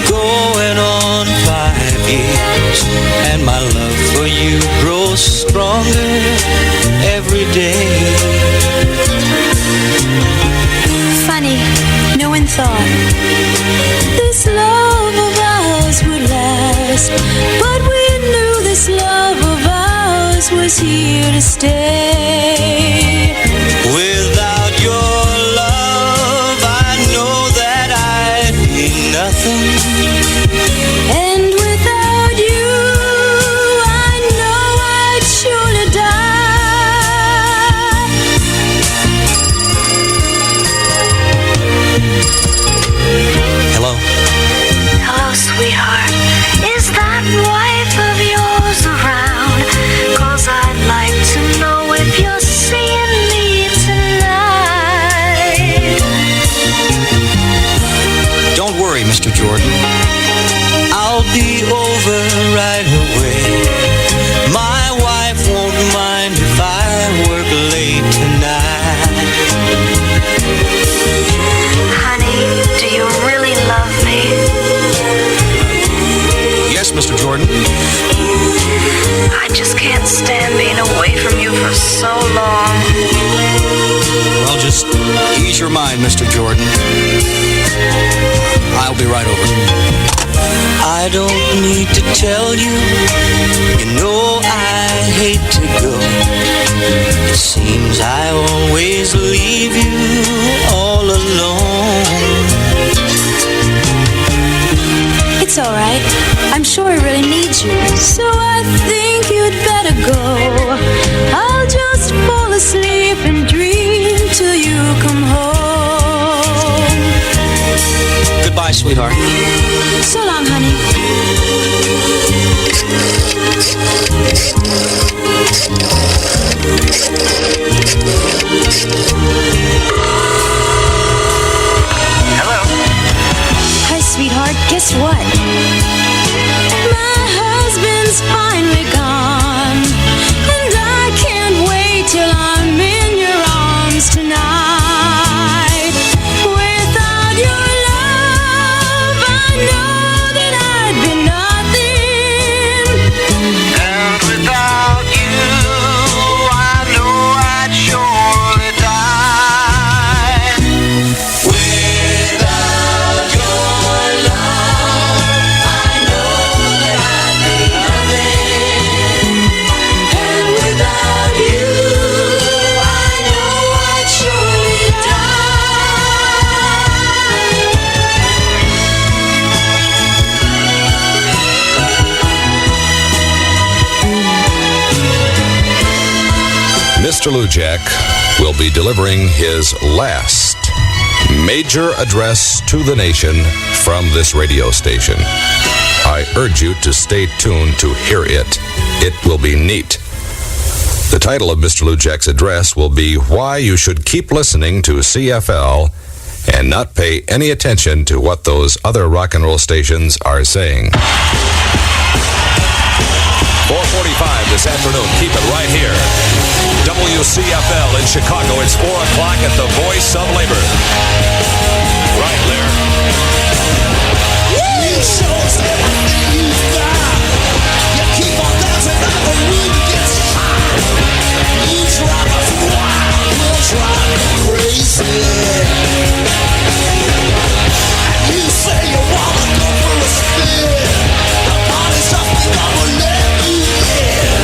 going on 5 years, and my love for you grows stronger every day. Funny, no one thought this love of ours would last, but we knew this love of ours was here to stay. Without your love, I know that I'd be nothing. And without you, I know I'd surely die. Hello? Hello, sweetheart. Is that wife of yours around? 'Cause I'd like to know if you're seeing me tonight. Don't worry, Mr. Jordan. I'll be over right away. My wife won't mind if I work late tonight. Honey, do you really love me? Yes, Mr. Jordan. I just can't stand being away from you for so long. Well, just ease your mind, Mr. Jordan. I'll be right over. I don't need to tell you, you know I hate to go. It seems I always leave you all alone. It's all right. I'm sure he really needs you. So I think you'd better go. I'll just fall asleep and dream till you come home. Goodbye, sweetheart. So long, honey. Hello? Hi, sweetheart. Guess what? My husband's finally gone, and I can't wait till I'm in your arms tonight. Without your love, I know that I'd be nothing. And without you, I know I'd surely die. Without your love, I know that I'd be nothing. And without you, I know I'd surely Mr. Lujack will be delivering his last major address to the nation from this radio station. I urge you to stay tuned to hear it. It will be neat. The title of Mr. Lujack's address will be Why You Should Keep Listening to CFL and Not Pay Any Attention to What Those Other Rock and Roll Stations Are Saying. 4:45 this afternoon. Keep it right here. WCFL in Chicago. It's 4 o'clock at the Voice of Labor. Right, Larry. You show us everything you've got. You keep on dancing like the wind gets hot. You drive us wild, we'll drive you crazy. And you say you wanna go for a spin. The party's up, we gonna let you in.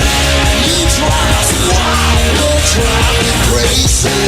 And you drive us wild, we'll drive you crazy.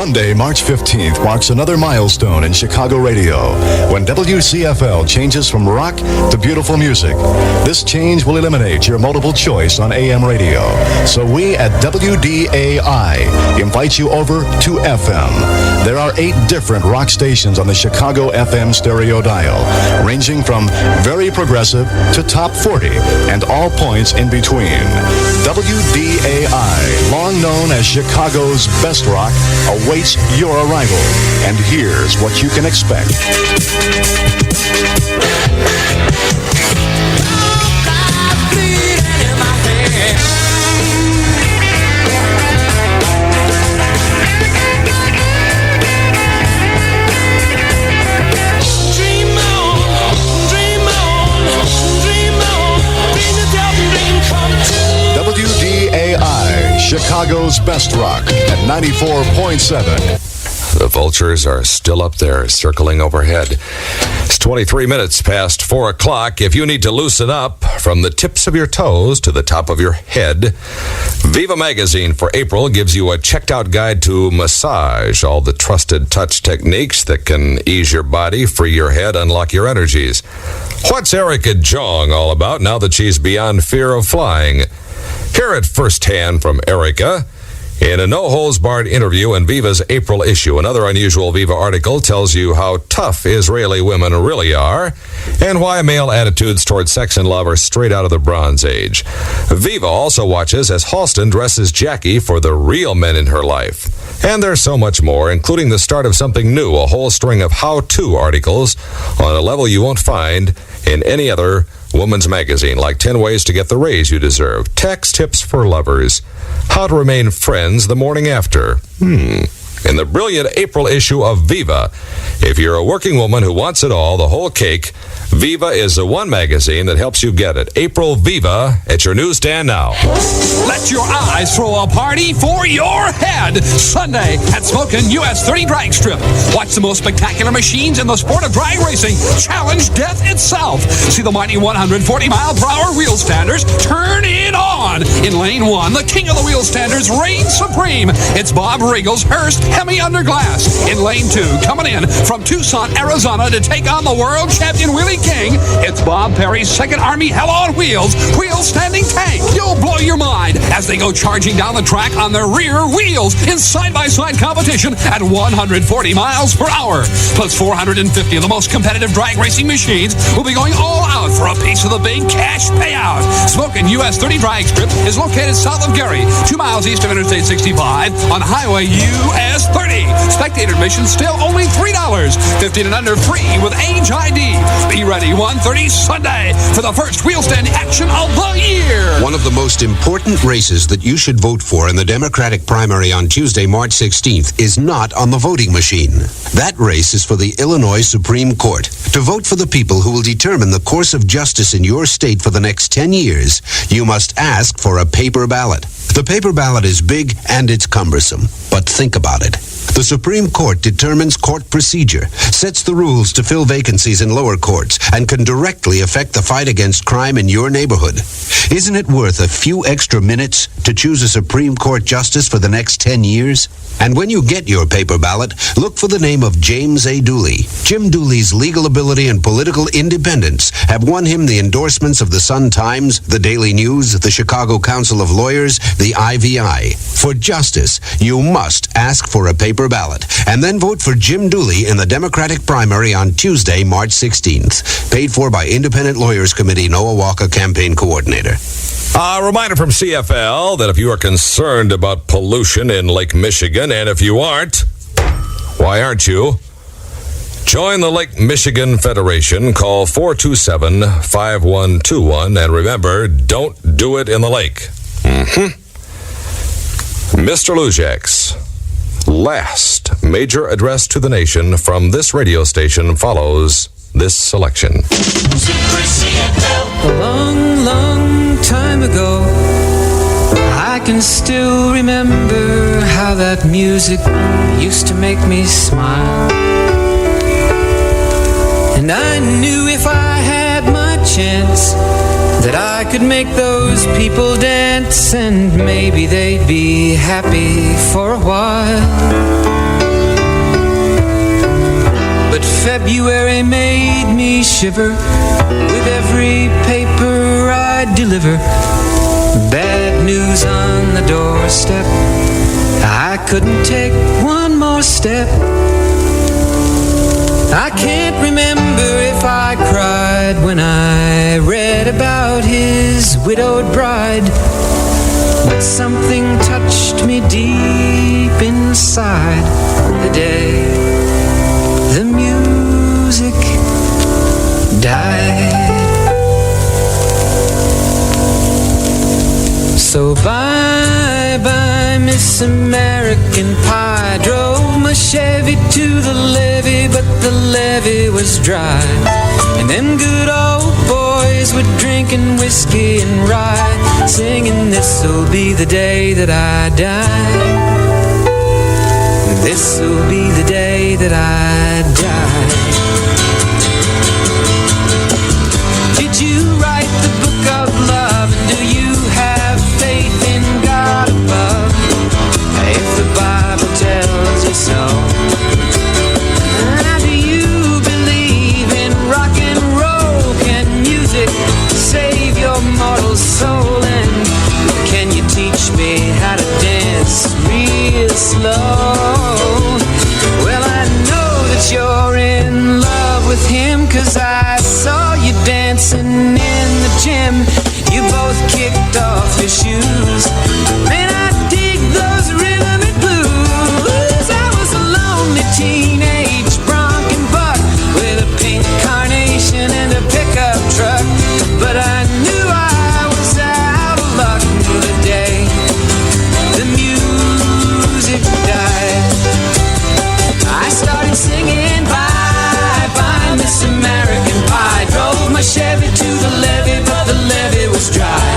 Monday, March 15th marks another milestone in Chicago radio when WCFL changes from rock to beautiful music. This change will eliminate your multiple choice on AM radio. So we at WDAI invite you over to FM. There are 8 different rock stations on the Chicago FM stereo dial, ranging from very progressive to top 40 and all points in between. WDAI, long known as Chicago's best rock, awaits your arrival. And here's what you can expect. WDAI, Chicago's best rock at 94.7. The vultures are still up there, circling overhead. It's 23 minutes past 4 o'clock. If you need to loosen up from the tips of your toes to the top of your head, Viva Magazine for April gives you a checked-out guide to massage, all the trusted touch techniques that can ease your body, free your head, unlock your energies. What's Erica Jong all about now that she's beyond fear of flying? Hear it firsthand from Erica in a no-holds-barred interview in Viva's April issue. Another unusual Viva article tells you how tough Israeli women really are and why male attitudes toward sex and love are straight out of the Bronze Age. Viva also watches as Halston dresses Jackie for the real men in her life. And there's so much more, including the start of something new, a whole string of how-to articles on a level you won't find in any other woman's magazine, like 10 ways to get the raise you deserve, tax tips for lovers, how to remain friends the morning after. In the brilliant April issue of Viva, if you're a working woman who wants it all, the whole cake, Viva is the one magazine that helps you get it. April Viva at your newsstand now. Let your eyes throw a party for your head. Sunday at Smokin' US 30 Drag Strip. Watch the most spectacular machines in the sport of drag racing challenge death itself. See the mighty 140-mile-per-hour wheel standers turn it on. In lane 1, the king of the wheel standers reigns supreme. It's Bob Regal's Hearst Hemi Underglass. In lane 2, coming in from Tucson, Arizona to take on the world champion Willie King, it's Bob Perry's Second Army Hell on Wheels wheel standing tank. You'll blow your mind as they go charging down the track on their rear wheels in side-by-side competition at 140 miles per hour. Plus 450 of the most competitive drag racing machines will be going all out for a piece of the big cash payout. Smokin' US 30 Drag Strip is located south of Gary, 2 miles east of Interstate 65 on Highway US 30. Spectator admission still only $3. 15 and under free with age ID. Be ready 1:30 Sunday for the first wheel stand action of the year. One of the most important races that you should vote for in the Democratic primary on Tuesday, March 16th is not on the voting machine. That race is for the Illinois Supreme Court. To vote for the people who will determine the course of justice in your state for the next 10 years, you must ask for a paper ballot. The paper ballot is big and it's cumbersome, but think about it. The Supreme Court determines court procedure, sets the rules to fill vacancies in lower courts, and can directly affect the fight against crime in your neighborhood. Isn't it worth a few extra minutes to choose a Supreme Court justice for the next 10 years? And when you get your paper ballot, look for the name of James A. Dooley. Jim Dooley's legal ability and political independence have won him the endorsements of the Sun-Times, the Daily News, the Chicago Council of Lawyers, the IVI. For justice, you must ask for a paper ballot, and then vote for Jim Dooley in the Democratic primary on Tuesday, March 16th. Paid for by Independent Lawyers Committee, Noah Walker, campaign coordinator. A reminder from CFL that if you are concerned about pollution in Lake Michigan, and if you aren't, why aren't you? Join the Lake Michigan Federation. Call 427-5121. And remember, don't do it in the lake. Mr. Lujack's last major address to the nation from this radio station follows this selection. A long, long time ago, I can still remember how that music used to make me smile. And I knew if I had my chance that I could make those people dance, and maybe they'd be happy for a while. But February made me shiver with every paper I deliver. Bad news on the doorstep. I couldn't take one more step. I can't remember if I cried when I read about his widowed bride, but something touched me deep inside the day the music died. So bye-bye, Miss American Pie. Drove my Chevy to the levee, but the levee was dry. And them good old boys were drinking whiskey and rye, singing, this'll be the day that I die. This'll be the day that I die. Did you write the book of love? And do you have faith in God above? If the Bible tells you so. Do you believe in rock and roll? Can music save your mortal soul? And can you teach me how to dance real slow? Well, I know that you're in love with him, 'cause I saw you dancing in the gym. You both kicked off your shoes. Man, I dig those rhythm and blues. I was a lonely teenage bronc buck with a pink carnation and a pickup truck, but I knew I was out of luck the day the music died. I started singing bye-bye, Miss American Pie. Drove my Chevy to the levee, but the levee was dry.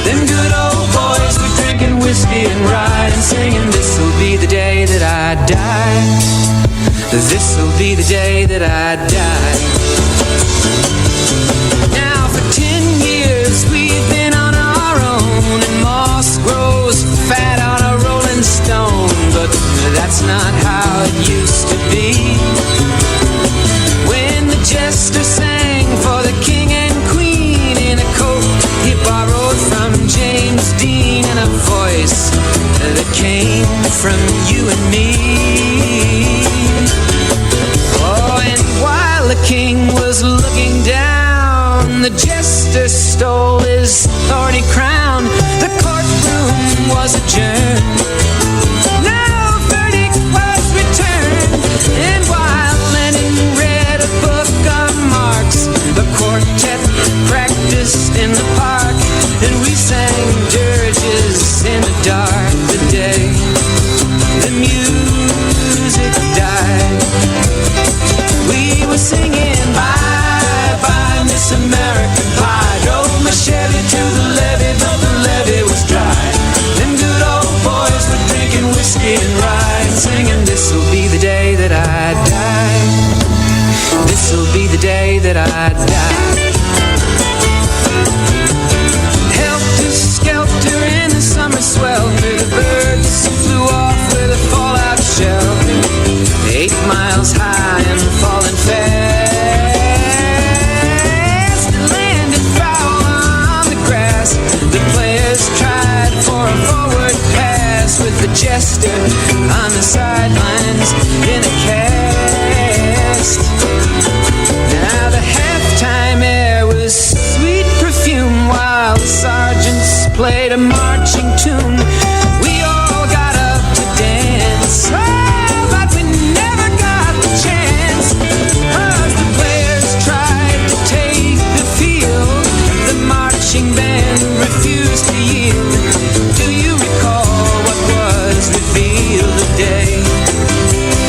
Them good old boys were drinking whiskey and rye and singing, this'll be the day that I die. This'll be the day that I die. Now for 10 years we've been on our own, and moss grows fat on a rolling stone, but that's not how it used to be. When the jester sang for the king and queen in a coat he borrowed from James Dean, and a voice that came from you and me. Oh, and while the king was looking down, the jester stole his thorny crown. The courtroom was adjourned. No verdict was returned. And while Lenin read a book of Marx, the quartet practiced in the park, and we sang dirges in the dark the day the music died. We were singing bye-bye, Miss American Pie. Drove my Chevy to the levee, but the levee was dry. Them good old boys were drinking whiskey and rye and singing, this'll be the day that I die. This'll be the day that I die. Helter-skelter in the summer swelter, the birds flew off with a fallout shelter. 8 miles high and falling fast. It landed foul on the grass. The players tried for a forward pass, with the jester on the sidelines in a cast. Now the halftime air was sweet perfume, while the sergeants played a marching tune. We all got up to dance, but we never got the chance, 'cause the players tried to take the field. The marching band refused to yield. Do you recall what was revealed the day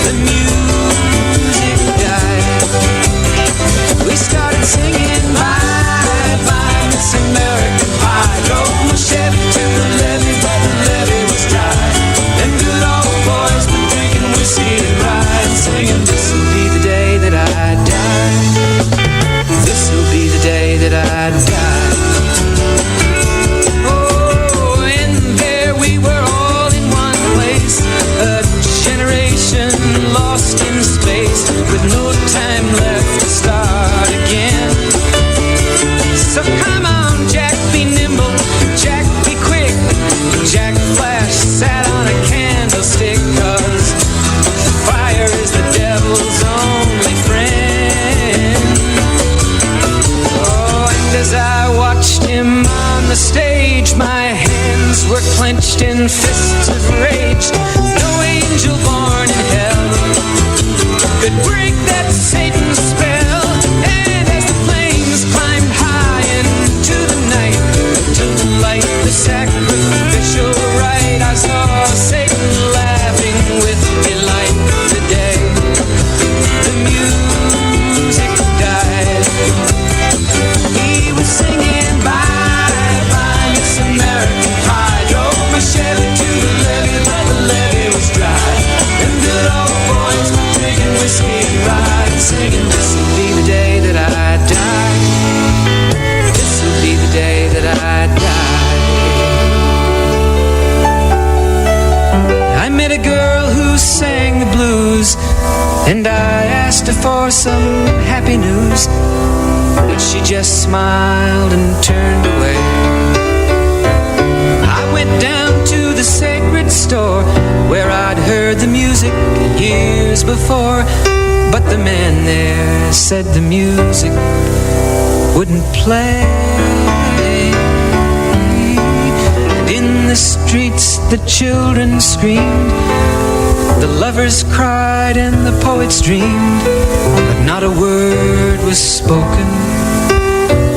the music died? We started singing bye-bye, Miss American Pie. Drove my Chevy to the levee, but the levee clenched in fists of rage. No angel born in hell could break that Satan's spell. And as the flames climbed high into the night, to light the sacrificial rite, I saw Satan laughing with delight. Today, the music died. He was singing bye, bye, Miss American Pie. Drove my Chevy to the levee, but the levee was dry. And good old boys drinking whiskey and rye, singing, this'll be the day that I die. This'll be the day that I die. I met a girl who sang the blues, and I asked her for some happy news, but she just smiled and turned away. I went down to the sacred store where I'd heard the music years before, but the man there said the music wouldn't play. And in the streets the children screamed, the lovers cried and the poets dreamed, but not a word was spoken.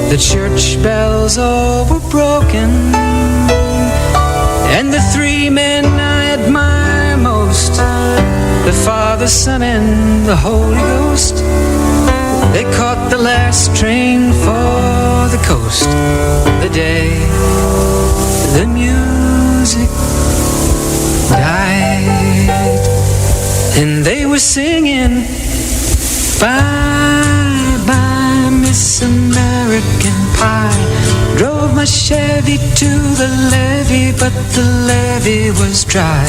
The church bells all were broken, and the three men I admire most, the Father, Son, and the Holy Ghost, they caught the last train for the coast. The day the music died, and they were singing bye bye Miss American Pie. Drove my Chevy to the levee, but the levee was dry.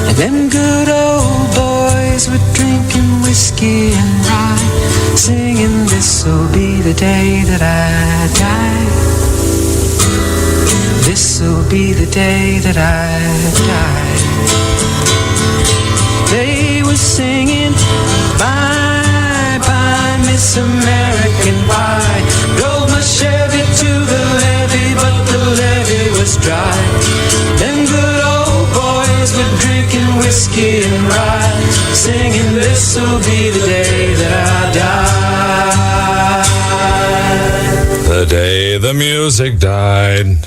And them good old boys were drinking whiskey and rye, singing, this'll be the day that I die. This'll be the day that I die. They were singing bye bye Miss American Pie. Drove my Chevy to the levee, but the levee was dry. Them good old boys were drinking whiskey and rye, singing, this'll be the day that I die. The day the music died.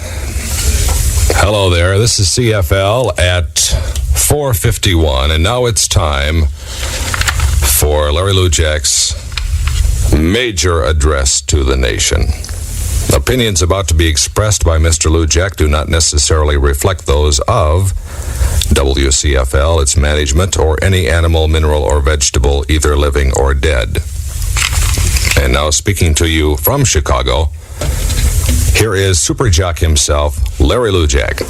Hello there, this is CFL at 4:51, and now it's time for Larry Lujack's major address to the nation. Opinions about to be expressed by Mr. Lujack do not necessarily reflect those of WCFL, its management, or any animal, mineral, or vegetable, either living or dead. And now speaking to you from Chicago, here is Super Jock himself, Larry Lujack.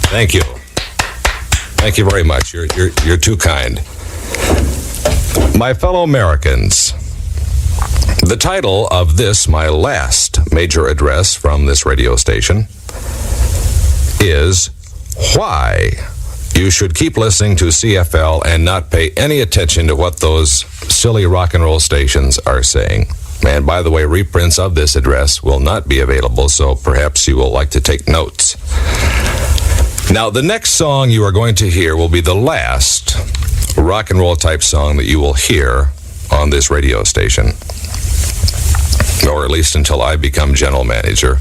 Thank you. Thank you very much. You're too kind. My fellow Americans, the title of this, my last major address from this radio station, is Why You Should Keep Listening to CFL and Not Pay Any Attention to What Those Silly Rock and Roll Stations Are Saying. And by the way, reprints of this address will not be available, so perhaps you will like to take notes. Now, the next song you are going to hear will be the last rock and roll type song that you will hear on this radio station, or at least until I become general manager,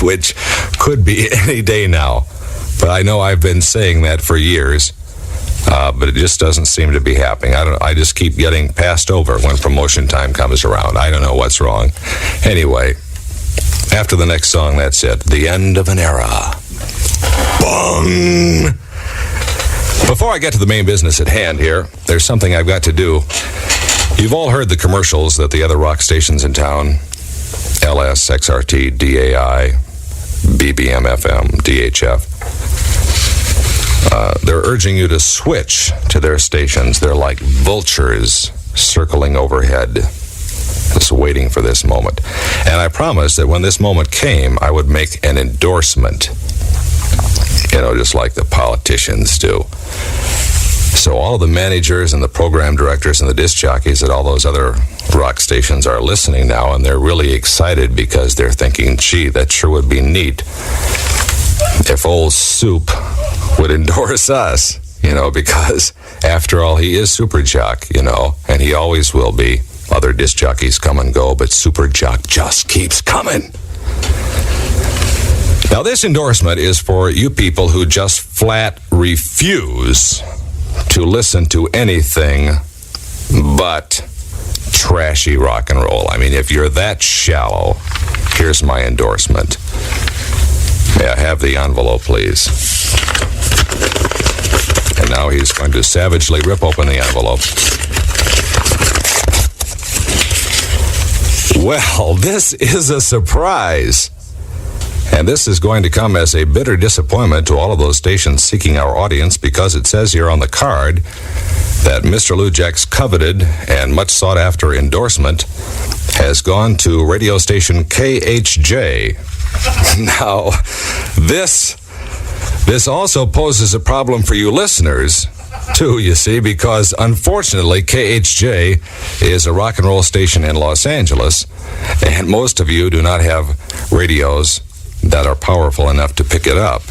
which could be any day now. But I know I've been saying that for years, but it just doesn't seem to be happening. I just keep getting passed over when promotion time comes around. I don't know what's wrong. Anyway, after the next song, that's it. The end of an era. Bong! Before I get to the main business at hand here, there's something I've got to do. You've all heard the commercials that the other rock stations in town, LS, XRT, DAI, BBM, FM, DHF, they're urging you to switch to their stations. They're like vultures circling overhead, just waiting for this moment. And I promised that when this moment came, I would make an endorsement, just like the politicians do. So all of the managers and the program directors and the disc jockeys at all those other rock stations are listening now, and they're really excited because they're thinking, gee, that sure would be neat if old Soup would endorse us, because after all, he is Super Jock, and he always will be. Other disc jockeys come and go, but Super Jock just keeps coming. Now, this endorsement is for you people who just flat refuse to listen to anything but trashy rock and roll. I mean, if you're that shallow, here's my endorsement. May I have the envelope, please? And now he's going to savagely rip open the envelope. Well, this is a surprise. And this is going to come as a bitter disappointment to all of those stations seeking our audience, because it says here on the card that Mr. Lujack's coveted and much sought after endorsement has gone to radio station KHJ. Now, this also poses a problem for you listeners, too, you see, because unfortunately KHJ is a rock and roll station in Los Angeles, and most of you do not have radios that are powerful enough to pick it up.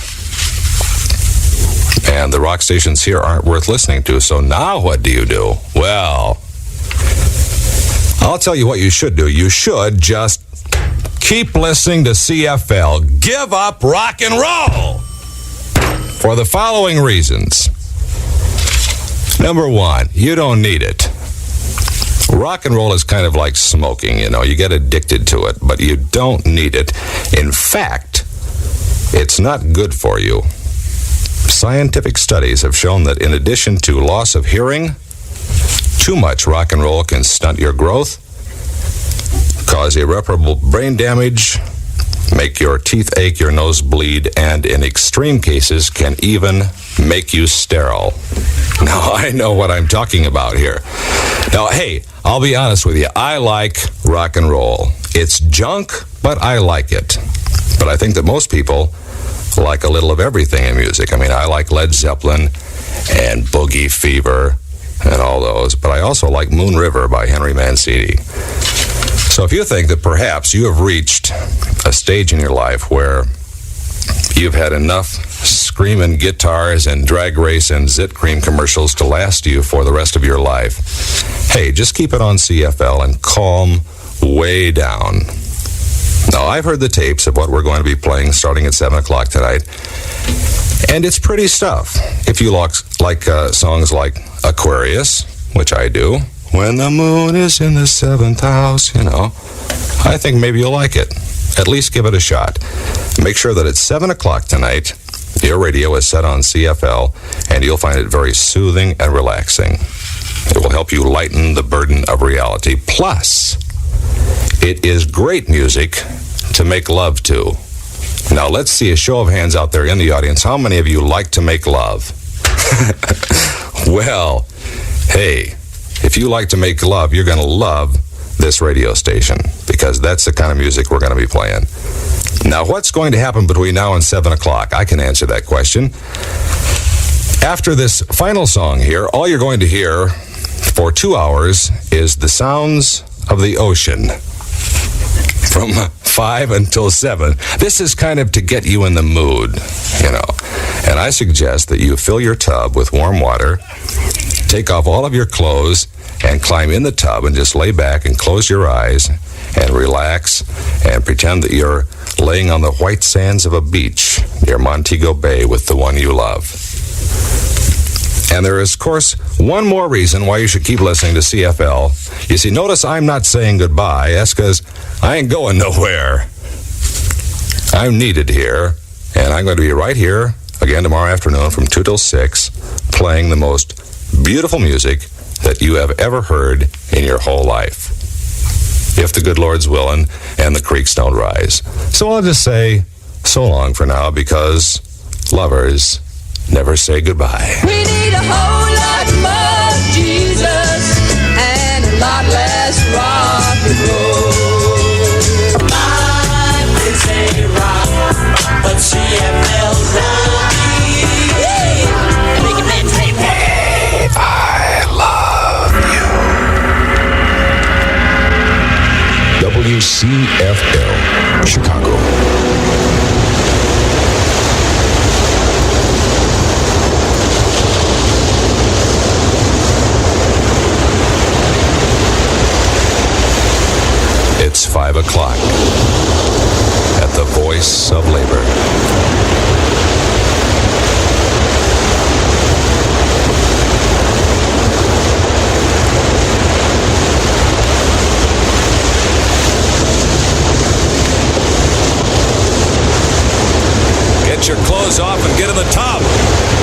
And the rock stations here aren't worth listening to, so now what do you do? Well, I'll tell you what you should do. You should just keep listening to CFL. Give up rock and roll! For the following reasons. Number one, you don't need it. Rock and roll is kind of like smoking, you get addicted to it, but you don't need it. In fact, it's not good for you. Scientific studies have shown that in addition to loss of hearing, too much rock and roll can stunt your growth, cause irreparable brain damage, make your teeth ache, your nose bleed, and in extreme cases can even make you sterile. Now, I know what I'm talking about here. Now, hey, I'll be honest with you. I like rock and roll. It's junk, but I like it. But I think that most people like a little of everything in music. I mean, I like Led Zeppelin and Boogie Fever and all those, but I also like Moon River by Henry Mancini. So if you think that perhaps you have reached a stage in your life where you've had enough screaming guitars and drag race and zit cream commercials to last you for the rest of your life, hey, just keep it on CFL and calm way down. Now, I've heard the tapes of what we're going to be playing starting at 7 o'clock tonight, and it's pretty stuff. If you like songs like Aquarius, which I do, When the Moon is in the Seventh House, I think maybe you'll like it. At least give it a shot. Make sure that at 7 o'clock tonight, your radio is set on CFL, and you'll find it very soothing and relaxing. It will help you lighten the burden of reality. Plus, it is great music to make love to. Now, let's see a show of hands out there in the audience. How many of you like to make love? Well, hey, if you like to make love, you're going to love this radio station, because that's the kind of music we're going to be playing. Now, what's going to happen between now and 7 o'clock? I can answer that question. After this final song here, all you're going to hear for 2 hours is the sounds of the ocean from 5 until 7. This is kind of to get you in the mood, And I suggest that you fill your tub with warm water, take off all of your clothes, and climb in the tub and just lay back and close your eyes and relax and pretend that you're laying on the white sands of a beach near Montego Bay with the one you love. And there is, of course, one more reason why you should keep listening to CFL. You see, notice I'm not saying goodbye. That's because I ain't going nowhere. I'm needed here, and I'm going to be right here again tomorrow afternoon from 2 till 6, playing the most beautiful music that you have ever heard in your whole life, if the good Lord's willing and the creeks don't rise. So I'll just say so long for now, because lovers never say goodbye. We need a whole lot more Jesus and a lot less rock and roll. Life is a rock, but CFL's roll. Make it man say, hey, I love you. WCFL, Chicago. 5 o'clock at the Voice of Labor. Get your clothes off and get in the tub.